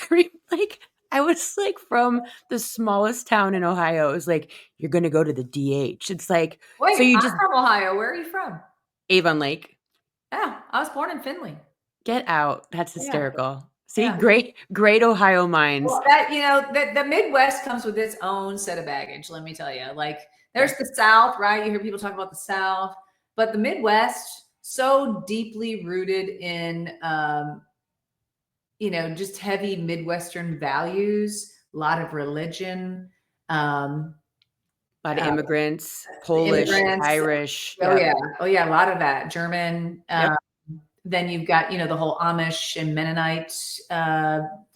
I was like from the smallest town in Ohio. It was like, you're going to go to the DH. It's like, wait, so I'm from Ohio. Where are you from? Avon Lake. Yeah, I was born in Findlay. Get out. That's hysterical. See, great Ohio minds. Well, that, the Midwest comes with its own set of baggage. Let me tell you, like there's the South, right? You hear people talk about the South, but the Midwest, so deeply rooted in, just heavy Midwestern values, a lot of religion, a lot of immigrants, Polish, Irish. Oh yeah, a lot of that. German. Then you've got, the whole Amish and Mennonite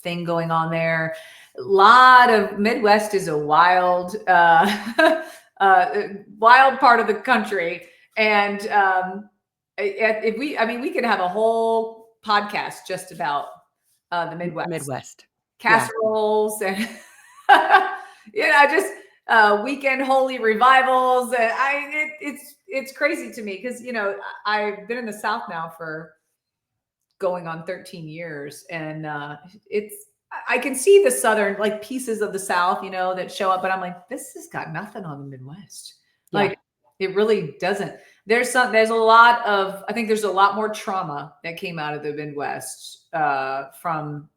thing going on there. A lot of Midwest is a wild, wild part of the country. And we could have a whole podcast just about the Midwest. Casseroles and, just weekend holy revivals. It's crazy to me because, I've been in the South now for going on 13 years. And I can see the Southern, pieces of the South, that show up, but I'm like, this has got nothing on the Midwest. It really doesn't. There's a lot of, I think there's a lot more trauma that came out of the Midwest from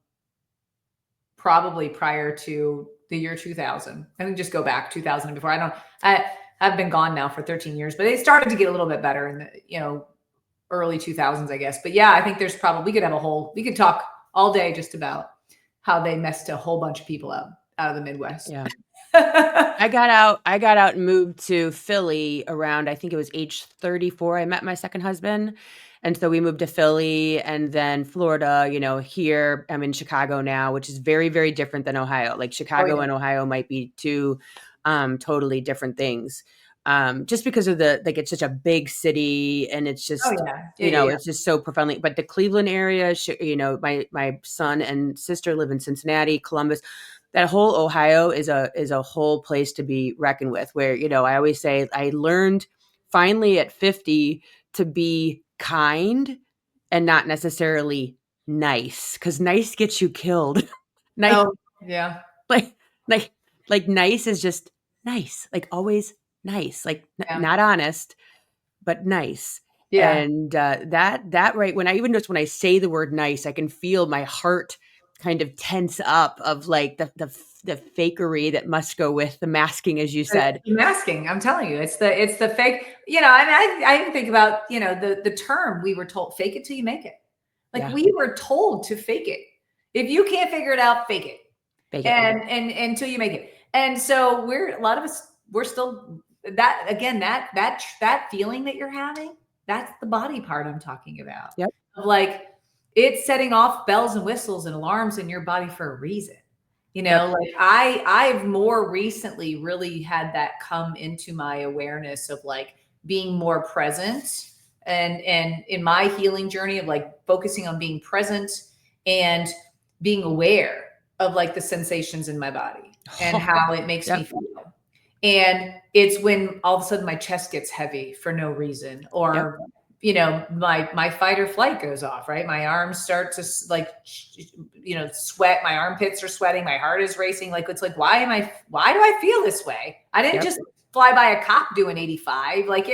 probably prior to the year 2000. I think just go back 2000 and before. I've been gone now for 13 years, but it started to get a little bit better in the, early 2000s, I guess. But yeah, I think there's probably, we could talk all day just about how they messed a whole bunch of people out of the Midwest. Yeah. I got out and moved to Philly around, I think it was age 34. I met my second husband. And so we moved to Philly and then Florida, here I'm in Chicago now, which is very, very different than Ohio. Like Chicago and Ohio might be two totally different things. Just because of it's such a big city and it's just, it's just so profoundly, but the Cleveland area, my son and sister live in Cincinnati, Columbus. That whole Ohio is a whole place to be reckoned with, where, I always say I learned finally at 50 to be kind and not necessarily nice, because nice gets you killed. Nice. Oh, yeah. Like nice is just nice, like always nice, like not honest, but nice. Yeah. And that right, when I say the word nice, I can feel my heart kind of tense up of like the fakery that must go with the masking, as you said. The masking, I'm telling you, it's the fake. I even think about the term we were told, fake it till you make it. Like we were told to fake it. If you can't figure it out, fake it. And until you make it. And so a lot of us, we're still that, again, that feeling that you're having, that's the body part I'm talking about. Yep. Like it's setting off bells and whistles and alarms in your body for a reason. Like I've more recently really had that come into my awareness of like being more present and in my healing journey of like focusing on being present and being aware of like the sensations in my body and how it makes me feel. And it's when all of a sudden my chest gets heavy for no reason, or my fight or flight goes off, right? My arms start to sweat. My armpits are sweating. My heart is racing. Like, it's like, why do I feel this way? I didn't just fly by a cop doing 85. Like,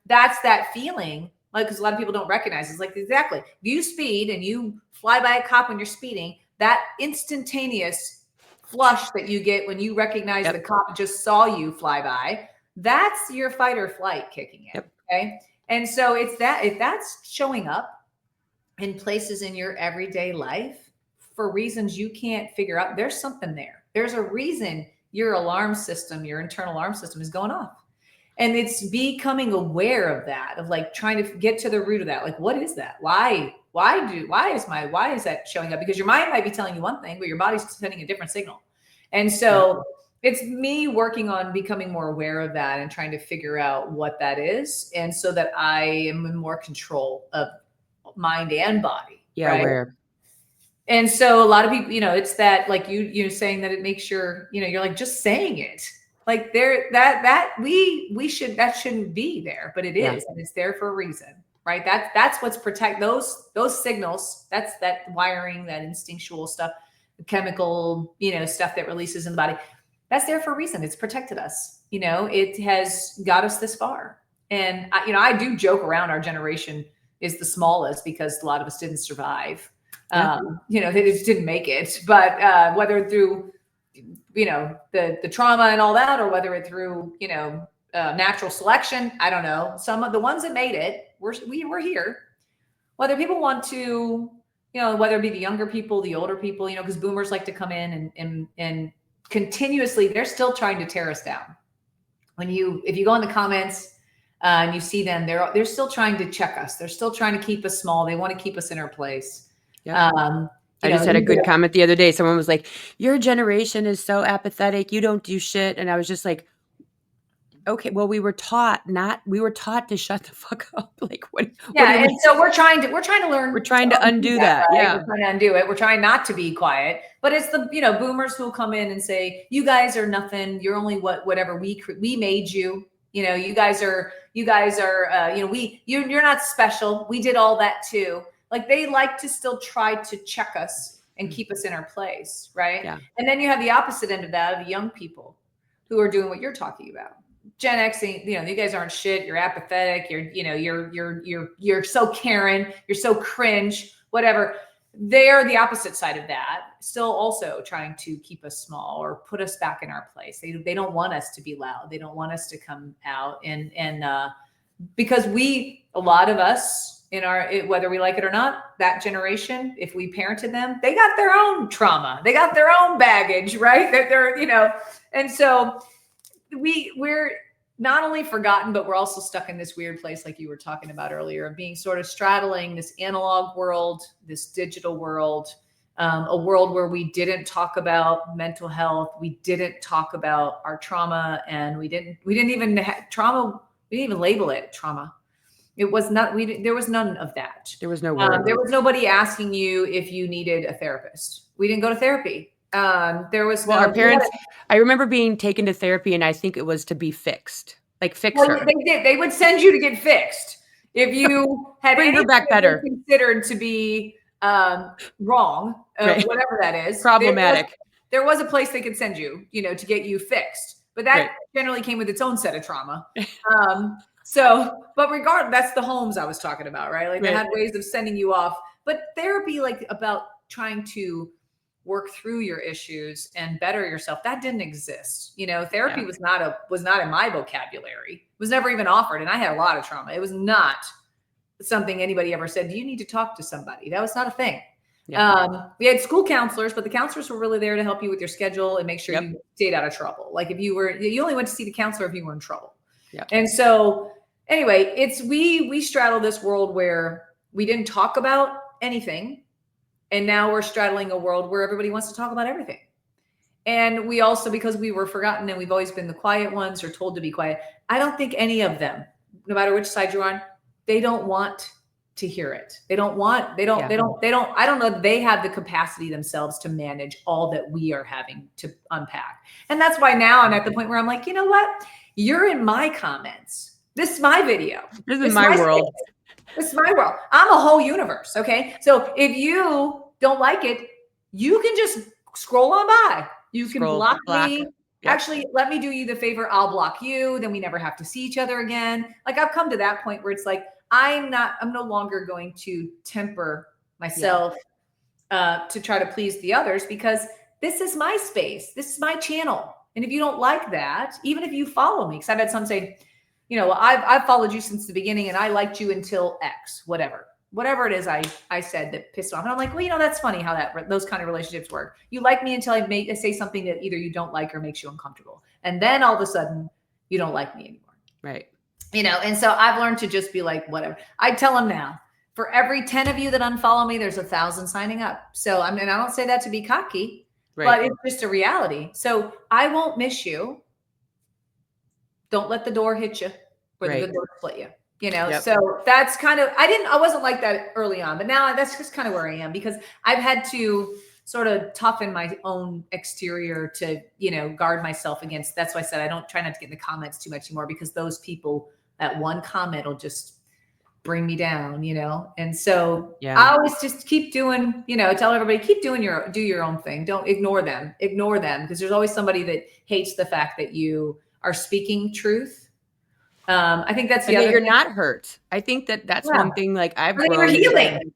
that's that feeling. Like, because a lot of people don't recognize it's like, exactly. If you speed and you fly by a cop when you're speeding, that instantaneous flush that you get when you recognize the cop just saw you fly by, that's your fight or flight kicking in. Okay. And so if that's showing up in places in your everyday life for reasons you can't figure out, there's something there. There's a reason your alarm system, your internal alarm system is going off. And it's becoming aware of that, of like trying to get to the root of that. Like, what is that? Why is that showing up? Because your mind might be telling you one thing, but your body's sending a different signal. And so it's me working on becoming more aware of that and trying to figure out what that is. And so that I am in more control of mind and body. Yeah. Right? Aware. And so a lot of people, it's that like you saying that it makes you're like just saying it. Like that shouldn't be there, but it is, and it's there for a reason, right? That's what's protect those signals. That's that wiring, that instinctual stuff, the chemical, stuff that releases in the body. That's there for a reason. It's protected us. It has got us this far. And I do joke around. Our generation is the smallest because a lot of us didn't survive. They just didn't make it. But whether through the trauma and all that, or whether it through, natural selection, I don't know. Some of the ones that made it, we were here. Whether people want to, whether it be the younger people, the older people, because boomers like to come in and continuously, they're still trying to tear us down. If you go in the comments and you see them, they're still trying to check us. They're still trying to keep us small. They want to keep us in our place. Yeah. I just had a good comment the other day. Someone was like, your generation is so apathetic. You don't do shit. And I was just like, okay, well, we were taught to shut the fuck up. Like, what? Yeah. And so we're trying to learn. We're trying to undo that. Right? Yeah. We're trying to undo it. We're trying not to be quiet, but it's the, boomers who'll come in and say, you guys are nothing. You're only whatever we made you. You guys are, you're not special. We did all that too. Like, they like to still try to check us and keep us in our place. Right. Yeah. And then you have the opposite end of that, of the young people who are doing what you're talking about. Gen X, you guys aren't shit. You're apathetic. You're so Karen. You're so cringe, whatever. They are the opposite side of that, still also trying to keep us small or put us back in our place. They don't want us to be loud. They don't want us to come out and because a lot of us whether we like it or not, that generation, if we parented them, they got their own trauma. They got their own baggage, right? And so we're not only forgotten, but we're also stuck in this weird place, like you were talking about earlier, of being sort of straddling this analog world, this digital world, a world where we didn't talk about mental health. We didn't talk about our trauma, and we didn't even have trauma. We didn't even label it trauma. It was not, there was none of that. There was no word. There was nobody asking you if you needed a therapist. We didn't go to therapy. There was our parents, I remember being taken to therapy, and I think it was to be fixed, like fix her. They did. They would send you to get fixed if you had bring her back better, considered to be wrong, right. Whatever that is, problematic. There was a place they could send you, to get you fixed, but that generally came with its own set of trauma. But regardless, that's the homes I was talking about, right? Like they had ways of sending you off, but therapy, like about trying to work through your issues and better yourself, that didn't exist. Therapy was not in my vocabulary. It was never even offered. And I had a lot of trauma. It was not something anybody ever said, do you need to talk to somebody? That was not a thing. Yeah. We had school counselors, but the counselors were really there to help you with your schedule and make sure you stayed out of trouble. Like if you only went to see the counselor if you were in trouble. Yep. And so anyway, we straddle this world where we didn't talk about anything. And now we're straddling a world where everybody wants to talk about everything. And we also, because we were forgotten and we've always been the quiet ones or told to be quiet, I don't think any of them, no matter which side you're on, they don't want to hear it. I don't know that they have the capacity themselves to manage all that we are having to unpack. And that's why now I'm at the point where I'm like, you know what? You're in my comments. This is my video. This is my world. This is my world. I'm a whole universe. Okay. So if you don't like it, you can just scroll on by. You can block me. Yep. Actually, let me do you the favor. I'll block you. Then we never have to see each other again. Like I've come to that point where it's like, I'm no longer going to temper myself to try to please the others, because this is my space. This is my channel. And if you don't like that, even if you follow me, because I've had some say, I've followed you since the beginning and I liked you until X, whatever it is I said that pissed off. And I'm like, well, that's funny how those kind of relationships work. You like me until I say something that either you don't like or makes you uncomfortable. And then all of a sudden you don't like me anymore. Right. And so I've learned to just be like, whatever. I tell them now, for every 10 of you that unfollow me, there's 1,000 signing up. So I don't say that to be cocky, but it's just a reality. So I won't miss you. Don't let the door hit you or the door split you. So that's kind of, I wasn't like that early on, but now that's just kind of where I am, because I've had to sort of toughen my own exterior to, guard myself against. That's why I said, I don't try not to get in the comments too much anymore, because those people, that one comment will just bring me down, And so I always just keep doing, tell everybody, keep doing do your own thing. Don't ignore them, because there's always somebody that hates the fact that you are speaking truth. I think that's the other you're thing. Not hurt. I think that's one thing, like I've grown. Healing.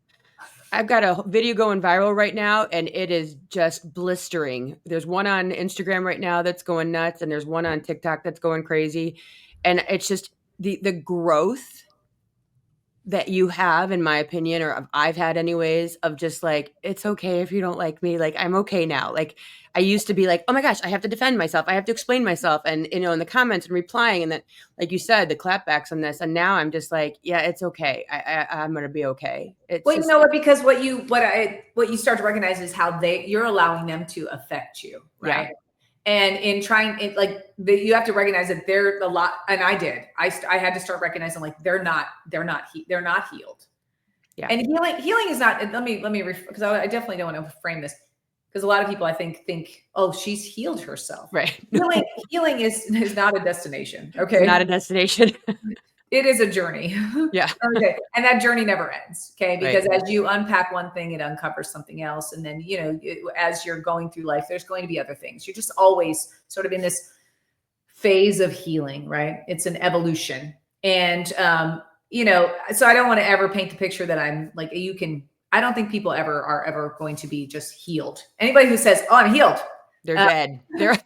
I've got a video going viral right now, and it is just blistering. There's one on Instagram right now that's going nuts, and there's one on TikTok that's going crazy. And it's just the growth that you have, in my opinion, or I've had anyways, of just like, it's okay if you don't like me. Like, I'm okay now. Like, I used to be like, oh my gosh, I have to defend myself. I have to explain myself. And, in the comments and replying, and then, like you said, the clapbacks on this. And now I'm just like, yeah, it's okay. I'm going to be okay. You know what? Because what you start to recognize is how you're allowing them to affect you. Right. Yeah. And in trying it, you have to recognize that they're a lot. And I had to start recognizing, like, they're not healed. Yeah. And healing is not, let me, because I definitely don't want to frame this, because a lot of people I think, oh, she's healed herself. Right. Healing is not a destination. Okay. Not a destination. It is a journey. Yeah. Okay. And that journey never ends. Okay. Because as you unpack one thing, it uncovers something else. And then, as you're going through life, there's going to be other things. You're just always sort of in this phase of healing, right? It's an evolution. And, so I don't want to ever paint the picture that I'm like, I don't think people are ever going to be just healed. Anybody who says, oh, I'm healed. They're dead.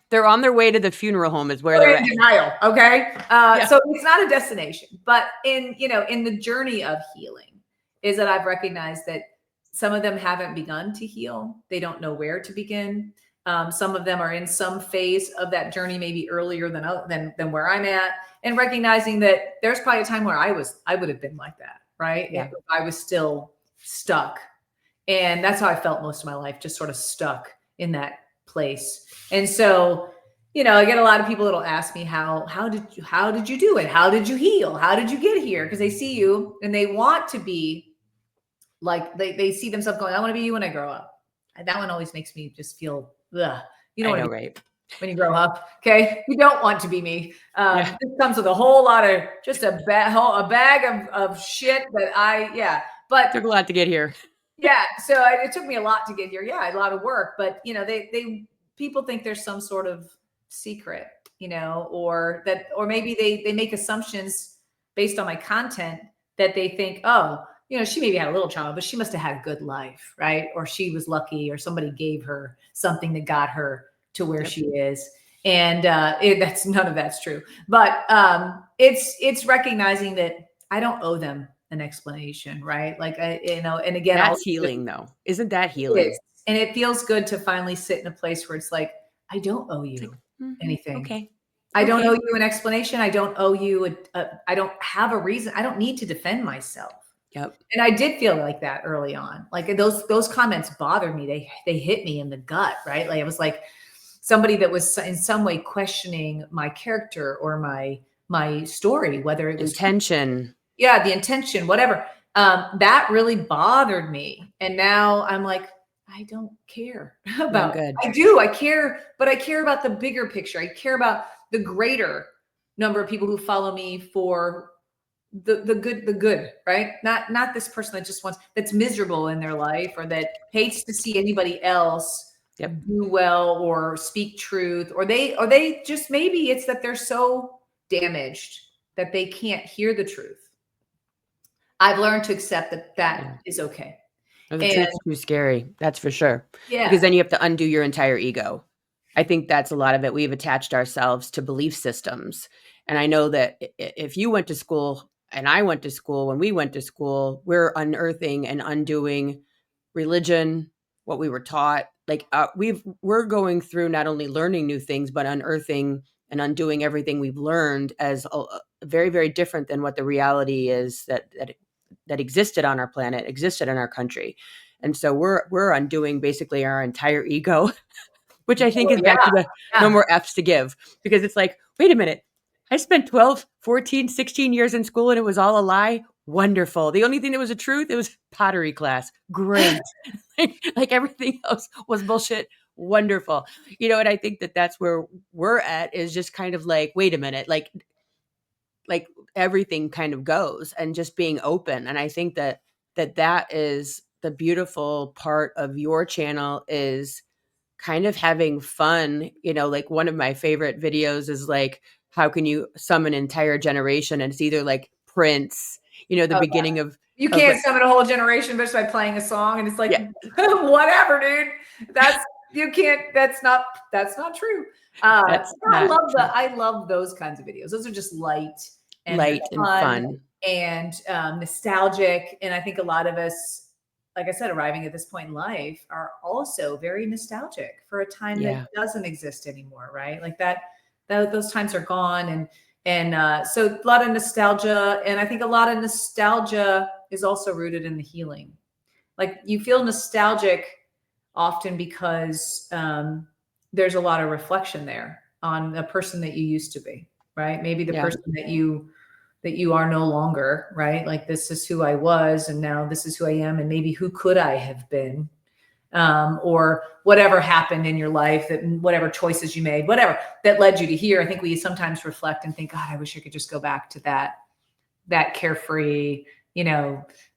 They're on their way to the funeral home is where They're they're in at. denial. Okay. Yeah. So it's not a destination, but in the journey of healing is that I've recognized that some of them haven't begun to heal. They don't know where to begin. Some of them are in some phase of that journey, maybe earlier than where I'm at, and recognizing that there's probably a time where I would have been like that, right? Yeah. If I was still stuck. And that's how I felt most of my life, just sort of stuck in that place. And so, I get a lot of people that'll ask me, how did you do it? How did you heal? How did you get here? Because they see you and they want to be like, they see themselves going, I want to be you when I grow up. And that one always makes me just feel, ugh. You don't want to be right? when you grow up. Okay. You don't want to be me. This comes with a whole lot of just a bag of shit that but took a lot to get here. Yeah. So it took me a lot to get here. Yeah. A lot of work, but people think there's some sort of secret, or maybe they make assumptions based on my content that they think, oh, she maybe had a little trauma, but she must have had a good life, right? Or she was lucky, or somebody gave her something that got her to where she is. And that's none of that's true. But it's recognizing that I don't owe them an explanation, right? Like and again, that's healing though. Isn't that healing? And it feels good to finally sit in a place where it's like, I don't owe you anything. Okay. I don't owe you an explanation. I don't owe you I don't have a reason. I don't need to defend myself. Yep. And I did feel like that early on. Like those comments bothered me. They hit me in the gut, right? Like it was like somebody that was in some way questioning my character or my story, whether it was intention. Yeah, the intention, whatever. That really bothered me. And now I'm like, I don't care about it. I care, but I care about the bigger picture. I care about the greater number of people who follow me for the good, right? Not this person that's miserable in their life or that hates to see anybody else do well or speak truth, or they just, maybe it's that they're so damaged that they can't hear the truth. I've learned to accept that is okay. The truth's too scary. That's for sure. Yeah. Because then you have to undo your entire ego. I think that's a lot of it. We've attached ourselves to belief systems. And I know that if you went to school and I went to school, when we went to school, we're unearthing and undoing religion, what we were taught. Like we're going through not only learning new things, but unearthing and undoing everything we've learned as very, very different than what the reality is that existed on our planet, existed in our country. And so we're undoing basically our entire ego, which I think is back to the no more F's to give, because it's like, wait a minute, I spent 12, 14, 16 years in school and it was all a lie. Wonderful. The only thing that was a truth, it was pottery class. Great. like everything else was bullshit. Wonderful. And I think that's where we're at, is just kind of like, wait a minute, like everything kind of goes, and just being open. And I think that is the beautiful part of your channel, is kind of having fun. Like one of my favorite videos is like, how can you summon an entire generation? And it's either like Prince, the beginning of, you can't summon a whole generation just by playing a song. And it's like, whatever, dude, you can't, that's not true. I love those kinds of videos. Those are just light and fun and nostalgic. And I think a lot of us, like I said, arriving at this point in life, are also very nostalgic for a time that doesn't exist anymore, right? Like those times are gone. And so a lot of nostalgia. And I think a lot of nostalgia is also rooted in the healing. Like you feel nostalgic often because there's a lot of reflection there on the person that you used to be, right? Maybe the person that you are no longer, right? Like, this is who I was, and now this is who I am, and maybe who could I have been? Or whatever happened in your life, that whatever choices you made, whatever that led you to here. I think we sometimes reflect and think, God, I wish I could just go back to that carefree,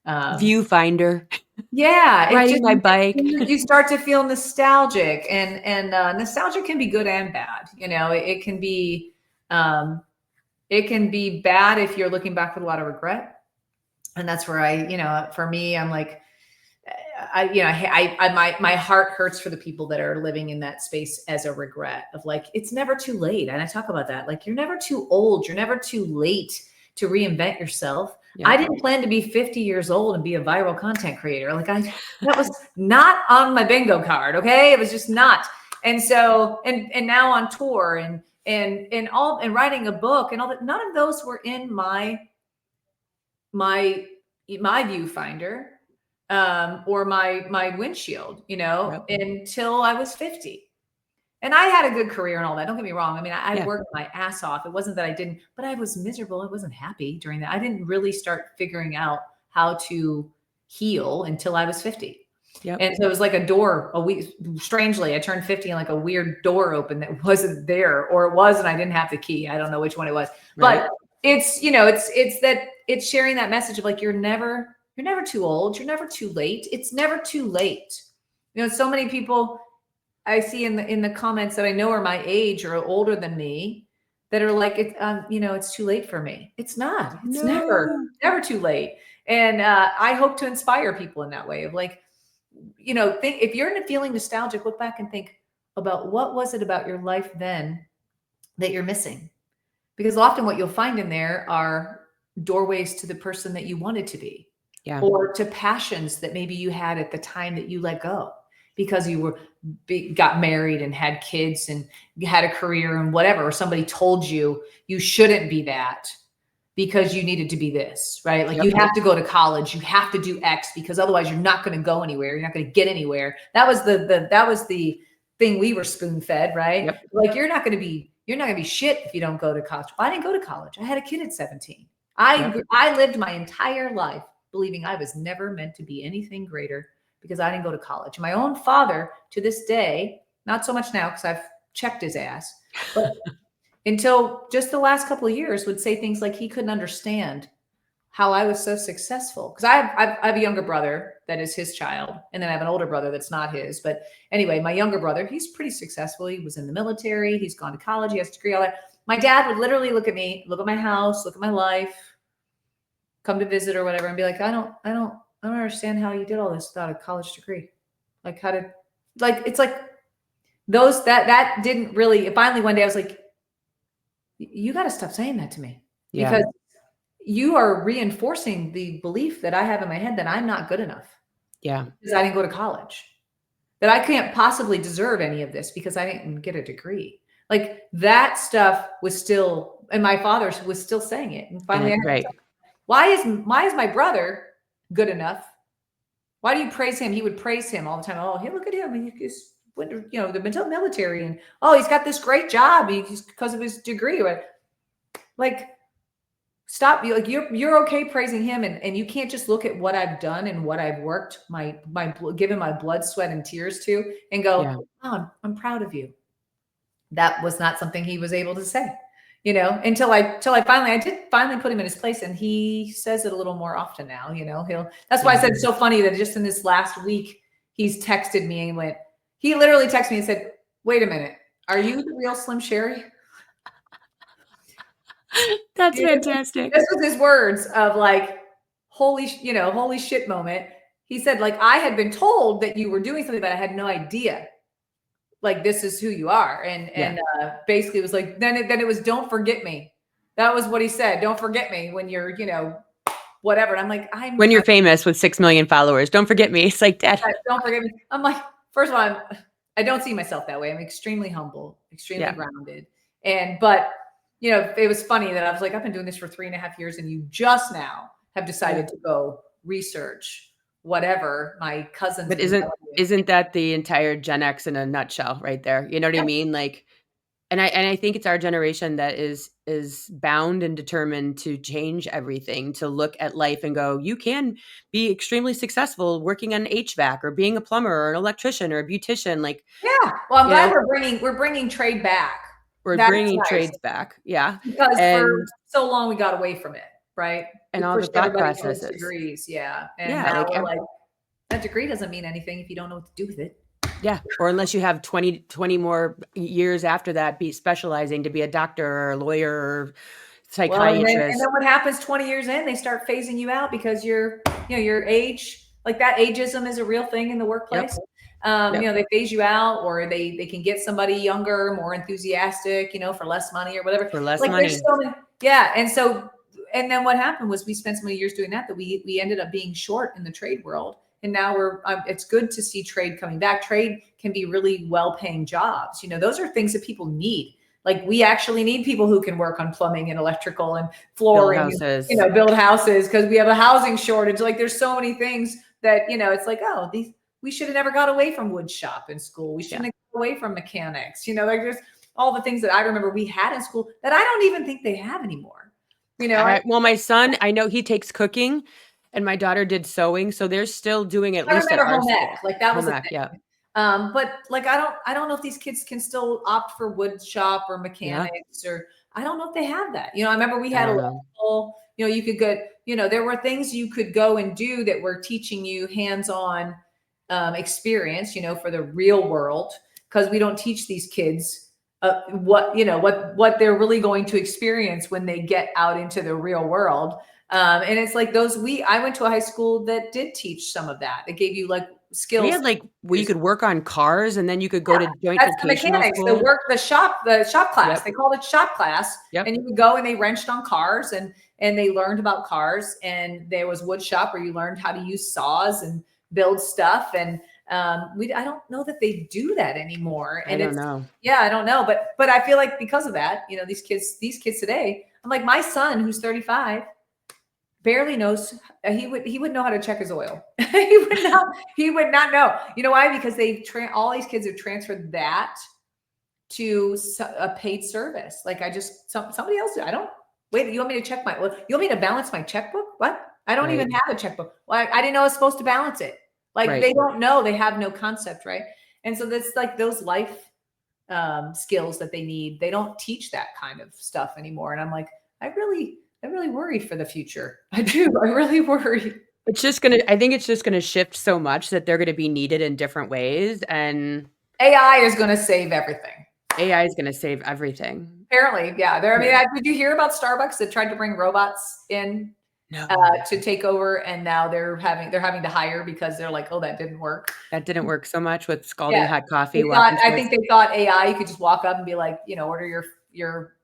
viewfinder. Yeah. Riding my bike. You start to feel nostalgic, and nostalgia can be good and bad. It can be It can be bad if you're looking back with a lot of regret. And that's where for me, I'm like, my heart hurts for the people that are living in that space as a regret of like, it's never too late. And I talk about that. Like, you're never too old. You're never too late to reinvent yourself. Yep. I didn't plan to be 50 years old and be a viral content creator. Like that was not on my bingo card. Okay. It was just not. And so, and now on tour and writing a book and all that, none of those were in my viewfinder or my windshield, Yep. until I was 50. And I had a good career and all that. Don't get me wrong. I mean, I worked my ass off. It wasn't that I didn't, but I was miserable. I wasn't happy during that. I didn't really start figuring out how to heal until I was 50. Yep. And so it was like a door, strangely, I turned 50 and like a weird door opened that wasn't there, or it was, and I didn't have the key. I don't know which one it was, Right. but it's sharing that message of like, you're never too old. You're never too late. It's never too late. So many people I see in the comments that I know are my age or older than me that are like, it's too late for me. It's not. It's never too late. And I hope to inspire people in that way of like, think if you're feeling nostalgic, look back and think about what was it about your life then that you're missing, because often what you'll find in there are doorways to the person that you wanted to be. Yeah. Or to passions that maybe you had at the time that you let go because you got married and had kids and you had a career and whatever, or somebody told you shouldn't be that because you needed to be this, right? Like, you have to go to college, you have to do X because otherwise you're not going to go anywhere. You're not going to get anywhere. That was the thing we were spoon fed, right? Yep. Like, you're not going to be shit if you don't go to college. Well, I didn't go to college. I had a kid at 17. I lived my entire life believing I was never meant to be anything greater because I didn't go to college. My own father, to this day, not so much now because I've checked his ass, but until just the last couple of years, would say things like he couldn't understand how I was so successful. Because I have a younger brother that is his child, and then I have an older brother that's not his. But anyway, my younger brother, he's pretty successful. He was in the military. He's gone to college. He has a degree, all that. My dad would literally look at me, look at my house, look at my life, come to visit or whatever, and be like, I don't understand how you did all this without a college degree. Like, it's like those, that didn't really, finally one day I was like, you got to stop saying that to me because you are reinforcing the belief that I have in my head that I'm not good enough. Yeah. Because I didn't go to college, that I can't possibly deserve any of this because I didn't get a degree. Like, that stuff was still, and my father was still saying it. And finally, why is my brother good enough? Why do you praise him? He would praise him all the time. Oh, hey, look at him. He's went to, the military, and oh, he's got this great job because of his degree. Like, stop. Like, you're okay praising him, and you can't just look at what I've done and what I've worked given my blood, sweat, and tears to, and go, oh, I'm proud of you. That was not something he was able to say. Until I did finally put him in his place, and he says it a little more often now. That's why I said it's so funny that just in this last week, he's texted me and he literally texted me and said, "Wait a minute, are you the real Slim Sherry?" That's fantastic. This was his words of like, holy shit moment. He said, like, I had been told that you were doing something, but I had no idea. Like, this is who you are. And basically it was like, then it was, don't forget me. That was what he said. Don't forget me when you're, whatever. And I'm like, when you're famous with 6 million followers, don't forget me. It's like, Dad, don't forget me. I'm like, first of all, I don't see myself that way. I'm extremely humble, extremely grounded. But it was funny that I was like, I've been doing this for 3.5 years, and you just now have decided to go research whatever my cousins. But isn't that the entire Gen X in a nutshell right there? You know what I mean? Like, and I think it's our generation that is bound and determined to change everything, to look at life and go, you can be extremely successful working on HVAC or being a plumber or an electrician or a beautician. Like, well, I'm glad we're bringing trade back. We're bringing trades back. Yeah. Because for so long we got away from it. Right. And all the thought processes. Degrees. Yeah. And now we're like, that degree doesn't mean anything if you don't know what to do with it. Yeah. Or unless you have 20 more years after that, be specializing to be a doctor or a lawyer or Well, and then psychiatrist. what happens 20 years in, they start phasing you out because your age, like that ageism is a real thing in the Yep. workplace. Yep. They phase you out, or they can get somebody younger, more enthusiastic, for less money or whatever. For less Like there's money. so many, yeah. And then what happened was we spent so many years doing that we ended up being short in the trade world. And now it's good to see trade coming back. Trade can be really well-paying jobs. Those are things that people need. Like we actually need people who can work on plumbing and electrical and Build flooring, and, houses. build houses, because we have a housing shortage. Like there's so many things that, it's like, oh, we should have never got away from wood shop in school. We Yeah. shouldn't have got away from mechanics. Like there's all the things that I remember we had in school that I don't even think they have anymore. Well, my son, I know he takes cooking and my daughter did sewing. So they're still doing at I least at remember our home school. ec, like that was Home a ec. thing. Yeah. But like I don't know if these kids can still opt for wood shop or Yeah. mechanics, or I don't know if they have that. I remember we I had don't know. electrical, you could go, there were things you could go and do that were teaching you hands-on experience, for the real world, because we don't teach these kids what they're really going to experience when they get out into the real world. And it's like I went to a high school that did teach some of that. It gave you like We skills. had like where you could work on cars and then you could go Yeah, to joint that's the vocational mechanics, school. the shop class. Yep. They called it shop class. Yep. And you would go and they wrenched on cars, and they learned about cars. And there was wood shop where you learned how to use saws and build stuff. And I don't know that they do that anymore. I And don't know. yeah, I don't know. But I feel like because of that, these kids today, I'm like, my son who's 35 barely knows. He wouldn't know how to check his oil. He would not know. You know why? Because all these kids have transferred that to a paid service. Like somebody else. I don't wait. You want me to check you want me to balance my checkbook? What? I don't even Right. have a checkbook. Well, I didn't know I was supposed to balance it. Like Right. they don't know. They have no concept, right? And so that's like those life skills that they need. They don't teach that kind of stuff anymore. And I'm like, I really worry for the future. I do. I really worry. I think it's just gonna shift so much that they're gonna be needed in different ways. And AI is going to save everything. AI is gonna save everything. Apparently, yeah. Did you hear about Starbucks that tried to bring robots in No. to take over, and now they're having to hire because they're like, oh, that didn't work. That didn't work so much with scalding Yeah. hot coffee. I think they thought AI, you could just walk up and be like, order your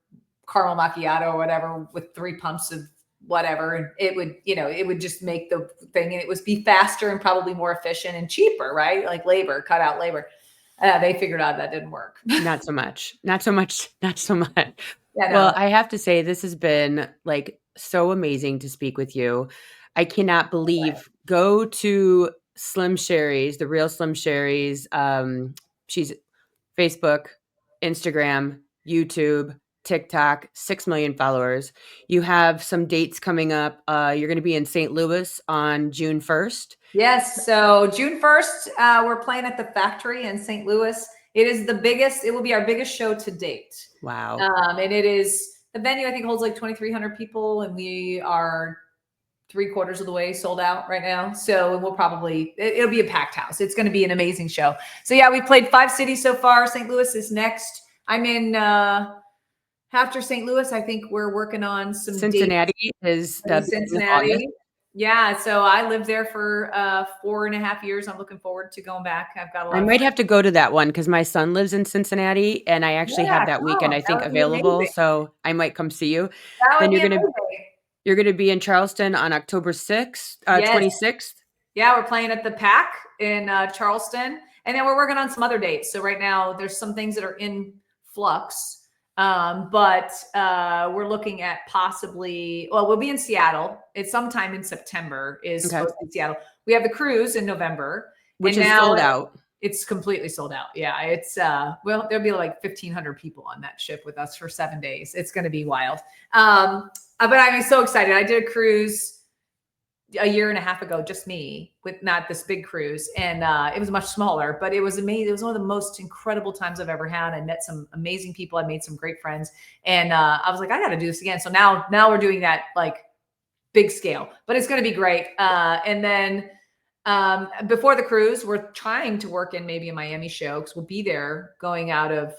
caramel macchiato or whatever with 3 pumps of whatever, and it would just make the thing, and it would be faster and probably more efficient and cheaper, right? Like cut out labor. They figured out that didn't work. Not so much. Not so much. Not so much. Yeah, no. Well, I have to say this has been like so amazing to speak with you. I cannot believe go to Slim Sherry's, the real Slim Sherry's. She's Facebook, Instagram, YouTube, TikTok, 6 million followers. You have some dates coming up. You're going to be in St. Louis on June 1st. Yes. So June 1st, we're playing at the Factory in St. Louis. It will be our biggest show to date. Wow. And the venue, I think, holds like 2,300 people, and we are 3/4 of the way sold out right now. So it'll be a packed house. It's going to be an amazing show. So yeah, we played 5 cities so far. St. Louis is next. I'm in, after St. Louis, I think we're working on some Cincinnati dates. is the Cincinnati. Yeah. So I lived there for 4.5 years. I'm looking forward to going back. I've got a lot. I might have to go to that one because my son lives in Cincinnati and I actually have that weekend, I think, available. So I might come see you. Then you're going to be in Charleston on October 6th, 26th. Yeah, we're playing at the Pack in Charleston. And then we're working on some other dates. So right now there's some things that are in flux. But we're looking at we'll be in Seattle. It's sometime in September supposed to be in Seattle. We have the cruise in November. Which is sold out. It's completely sold out. Yeah. It's, there'll be like 1,500 people on that ship with us for 7 days. It's going to be wild. But I'm so excited. I did a cruise a year and a half ago, just me, with not this big cruise. And it was much smaller, but it was amazing. It was one of the most incredible times I've ever had. I met some amazing people. I made some great friends. And I was like, I got to do this again. So now we're doing that like big scale, but it's going to be great. And then Before the cruise, we're trying to work in maybe a Miami show because we'll be there going out of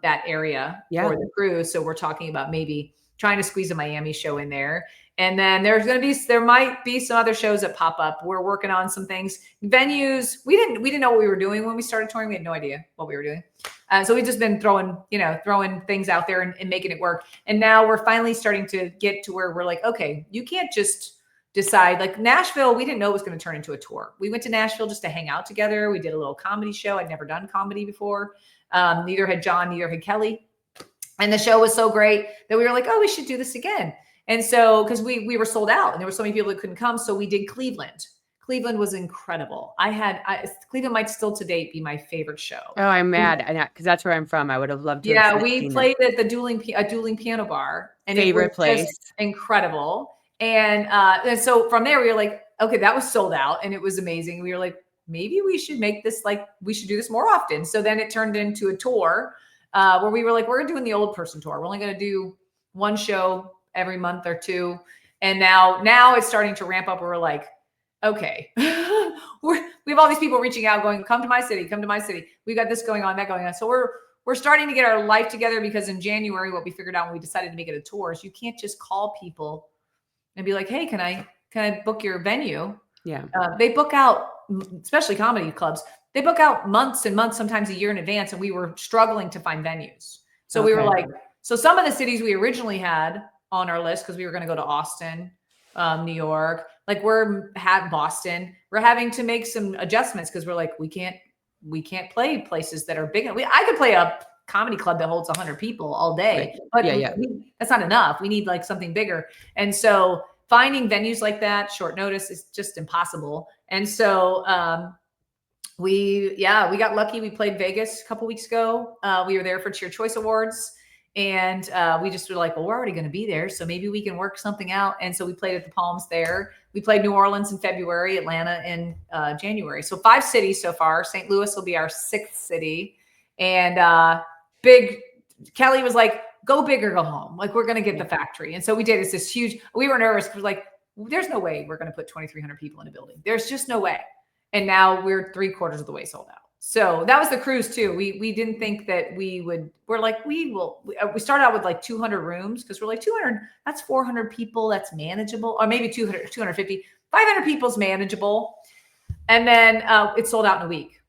that area Yeah. for the cruise. So we're talking about maybe trying to squeeze a Miami show in there. And then there might be some other shows that pop up. We're working on some things, venues. We didn't know what we were doing when we started touring. We had no idea what we were doing. So we've just been throwing things out there and making it work. And now we're finally starting to get to where we're like, okay, you can't just decide. Like Nashville, we didn't know it was going to turn into a tour. We went to Nashville just to hang out together. We did a little comedy show. I'd never done comedy before. Neither had John, neither had Kelly. And the show was so great that we were like, oh, we should do this again. And so, because we were sold out and there were so many people that couldn't come. So we did Cleveland. Cleveland was incredible. Cleveland might still to date be my favorite show. Oh, I'm mad because that's where I'm from. I would have loved to. Yeah, we played at the dueling piano bar, and favorite it was place, just incredible. And so from there, we were like, okay, that was sold out, and it was amazing. We were like, maybe we should make this we should do this more often. So then it turned into a tour where we were like, we're doing the old person tour. We're only going to do one show every month or two, and now it's starting to ramp up. Where we're like, okay, we have all these people reaching out, going, come to my city, come to my city. We got this going on, that going on. So we're starting to get our life together because in January, what we figured out when we decided to make it a tour is you can't just call people and be like, hey, can I book your venue? Yeah. They book out, especially comedy clubs, they book out months and months, sometimes a year in advance. And we were struggling to find venues. So we were like, so some of the cities we originally had on our list, because we were going to go to Austin, New York, like Boston, we're having to make some adjustments because we're like, we can't play places that are big. I could play a comedy club that holds 100 people all day, but that's not enough. We need like something bigger. And so finding venues like that short notice is just impossible. And so we got lucky. We played Vegas a couple weeks ago. We were there for Cheer Choice Awards. And we just were like, well, we're already going to be there. So maybe we can work something out. And so we played at the Palms there. We played New Orleans in February, Atlanta in January. So 5 cities so far. St. Louis will be our 6th city. And Kelly was like, go big or go home. Like, we're going to get the factory. And so we did. It's this huge, we were nervous because like, there's no way we're going to put 2,300 people in a building. There's just no way. And now we're 3/4 of the way sold out. So that was the cruise too. We didn't think that we're like, we started out with like 200 rooms because we're like 200, that's 400 people. That's manageable. Or maybe 200, 250, 500 people's manageable. And then it sold out in a week.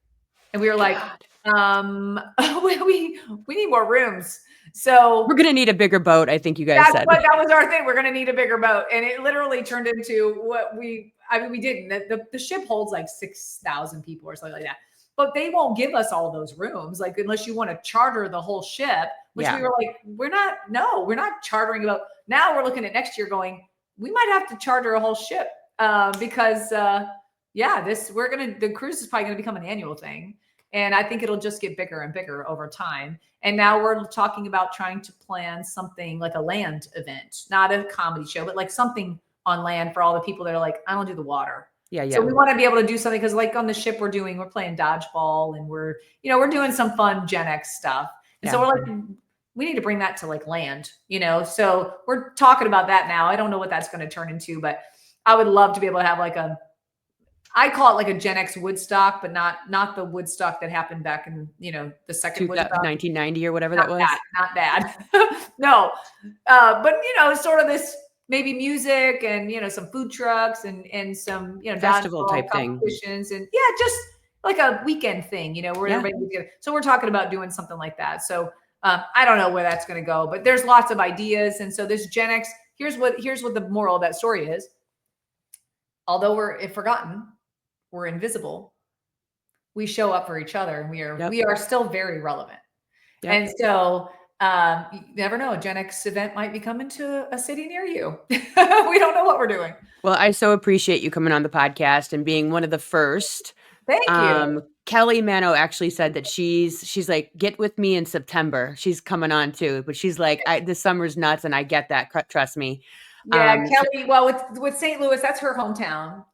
And we were like, we need more rooms. So we're going to need a bigger boat. I think you guys said. But that was our thing. We're going to need a bigger boat. And it literally turned into what we didn't. The ship holds like 6,000 people or something like that. But they won't give us all those rooms, like unless you want to charter the whole ship, which we were like, we're not chartering about. Now we're looking at next year going, we might have to charter a whole ship because the cruise is probably going to become an annual thing. And I think it'll just get bigger and bigger over time. And now we're talking about trying to plan something like a land event, not a comedy show, but like something on land for all the people that are like, I don't do the water. Yeah. So we want to be able to do something because like on the ship we're playing dodgeball and we're doing some fun Gen X stuff. And so we're like, we need to bring that to like land, so we're talking about that now. I don't know what that's going to turn into, but I would love to be able to have like I call it like a Gen X Woodstock, but not the Woodstock that happened back in, the second Woodstock. 1990 or whatever that was. Not bad. No. But sort of this, maybe music and, some food trucks and some, festival type competitions and just like a weekend thing, where everybody gets together. So we're talking about doing something like that. So I don't know where that's going to go, but there's lots of ideas. And so this Gen X, here's what the moral of that story is. Although we're forgotten, we're invisible, we show up for each other and we are still very relevant. Yep. And so you never know, a Gen X event might be coming to a city near you. We don't know what we're doing. Well, I so appreciate you coming on the podcast and being one of the first. Thank you. Kelly Mano actually said that she's like, get with me in September. She's coming on too, but she's like, this summer's nuts and I get that. Trust me. Yeah, Kelly, well, with St. Louis, that's her hometown.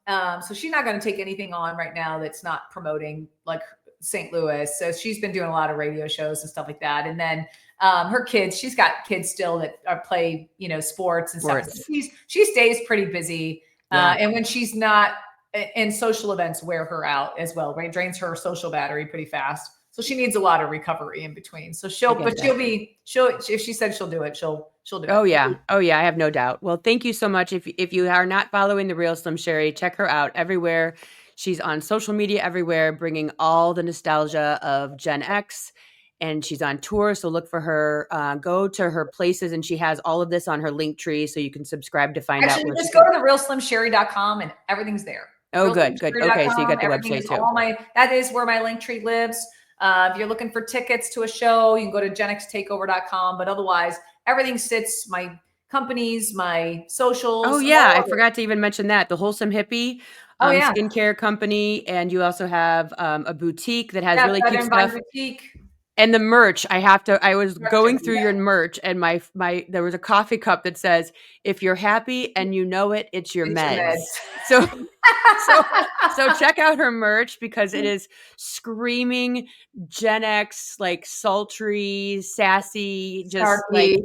So she's not going to take anything on right now that's not promoting like St. Louis. So she's been doing a lot of radio shows and stuff like that. And then her kids, she's got kids still that play, sports and stuff. So she stays pretty busy. And when she's not and social events wear her out as well, right? Drains her social battery pretty fast. So she needs a lot of recovery in between. So if she said she'll do it, she'll do it. Oh yeah. I have no doubt. Well, thank you so much. If you are not following the Real Slim Sherry, check her out everywhere. She's on social media everywhere, bringing all the nostalgia of Gen X, and she's on tour. So look for her. Go to her places, and she has all of this on her link tree, so you can subscribe to find out. Actually, just go to the realslimsherry.com and everything's there. Oh, good. Okay, so you got the website too. That is where my link tree lives. If you're looking for tickets to a show, you can go to genxtakeover.com. But otherwise, everything sits, my companies, my socials. Oh, yeah. I forgot to even mention that. The Wholesome Hippie skincare company. And you also have a boutique that has really cute stuff. Boutique. And the merch, I was going through your merch, and there was a coffee cup that says, "If you're happy and you know it, it's your meds." So check out her merch, because it is screaming Gen X, like sultry, sassy, just snarky.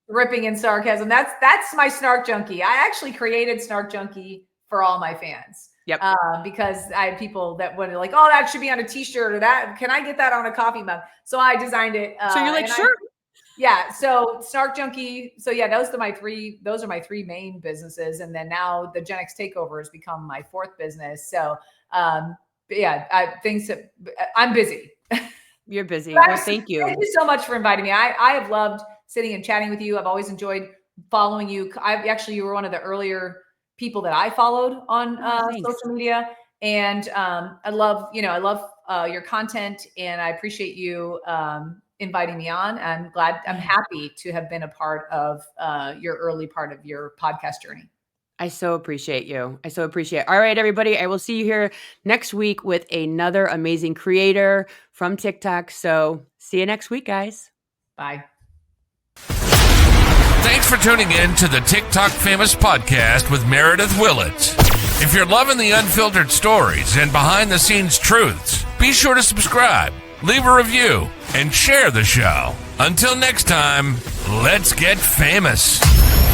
Ripping in sarcasm. That's my Snark Junkie. I actually created Snark Junkie for all my fans. Yep. Because I had people that were like, "Oh, that should be on a t-shirt," or "That, can I get that on a coffee mug?" So I designed it. So you're like, sure. So Snark Junkie. So yeah, those are my three main businesses. And then now the Gen X Takeover has become my fourth business. So I'm busy. You're busy. Well, thank you. Thank you so much for inviting me. I have loved sitting and chatting with you. I've always enjoyed following you. You were one of the earlier people that I followed on social media. And I love your content, and I appreciate you inviting me on. I'm happy to have been a part of your early part of your podcast journey. I so appreciate you. All right, everybody. I will see you here next week with another amazing creator from TikTok. So see you next week, guys. Bye. Thanks for tuning in to the TikTok Famous Podcast with Meredith Willits. If you're loving the unfiltered stories and behind-the-scenes truths, be sure to subscribe, leave a review, and share the show. Until next time, let's get famous.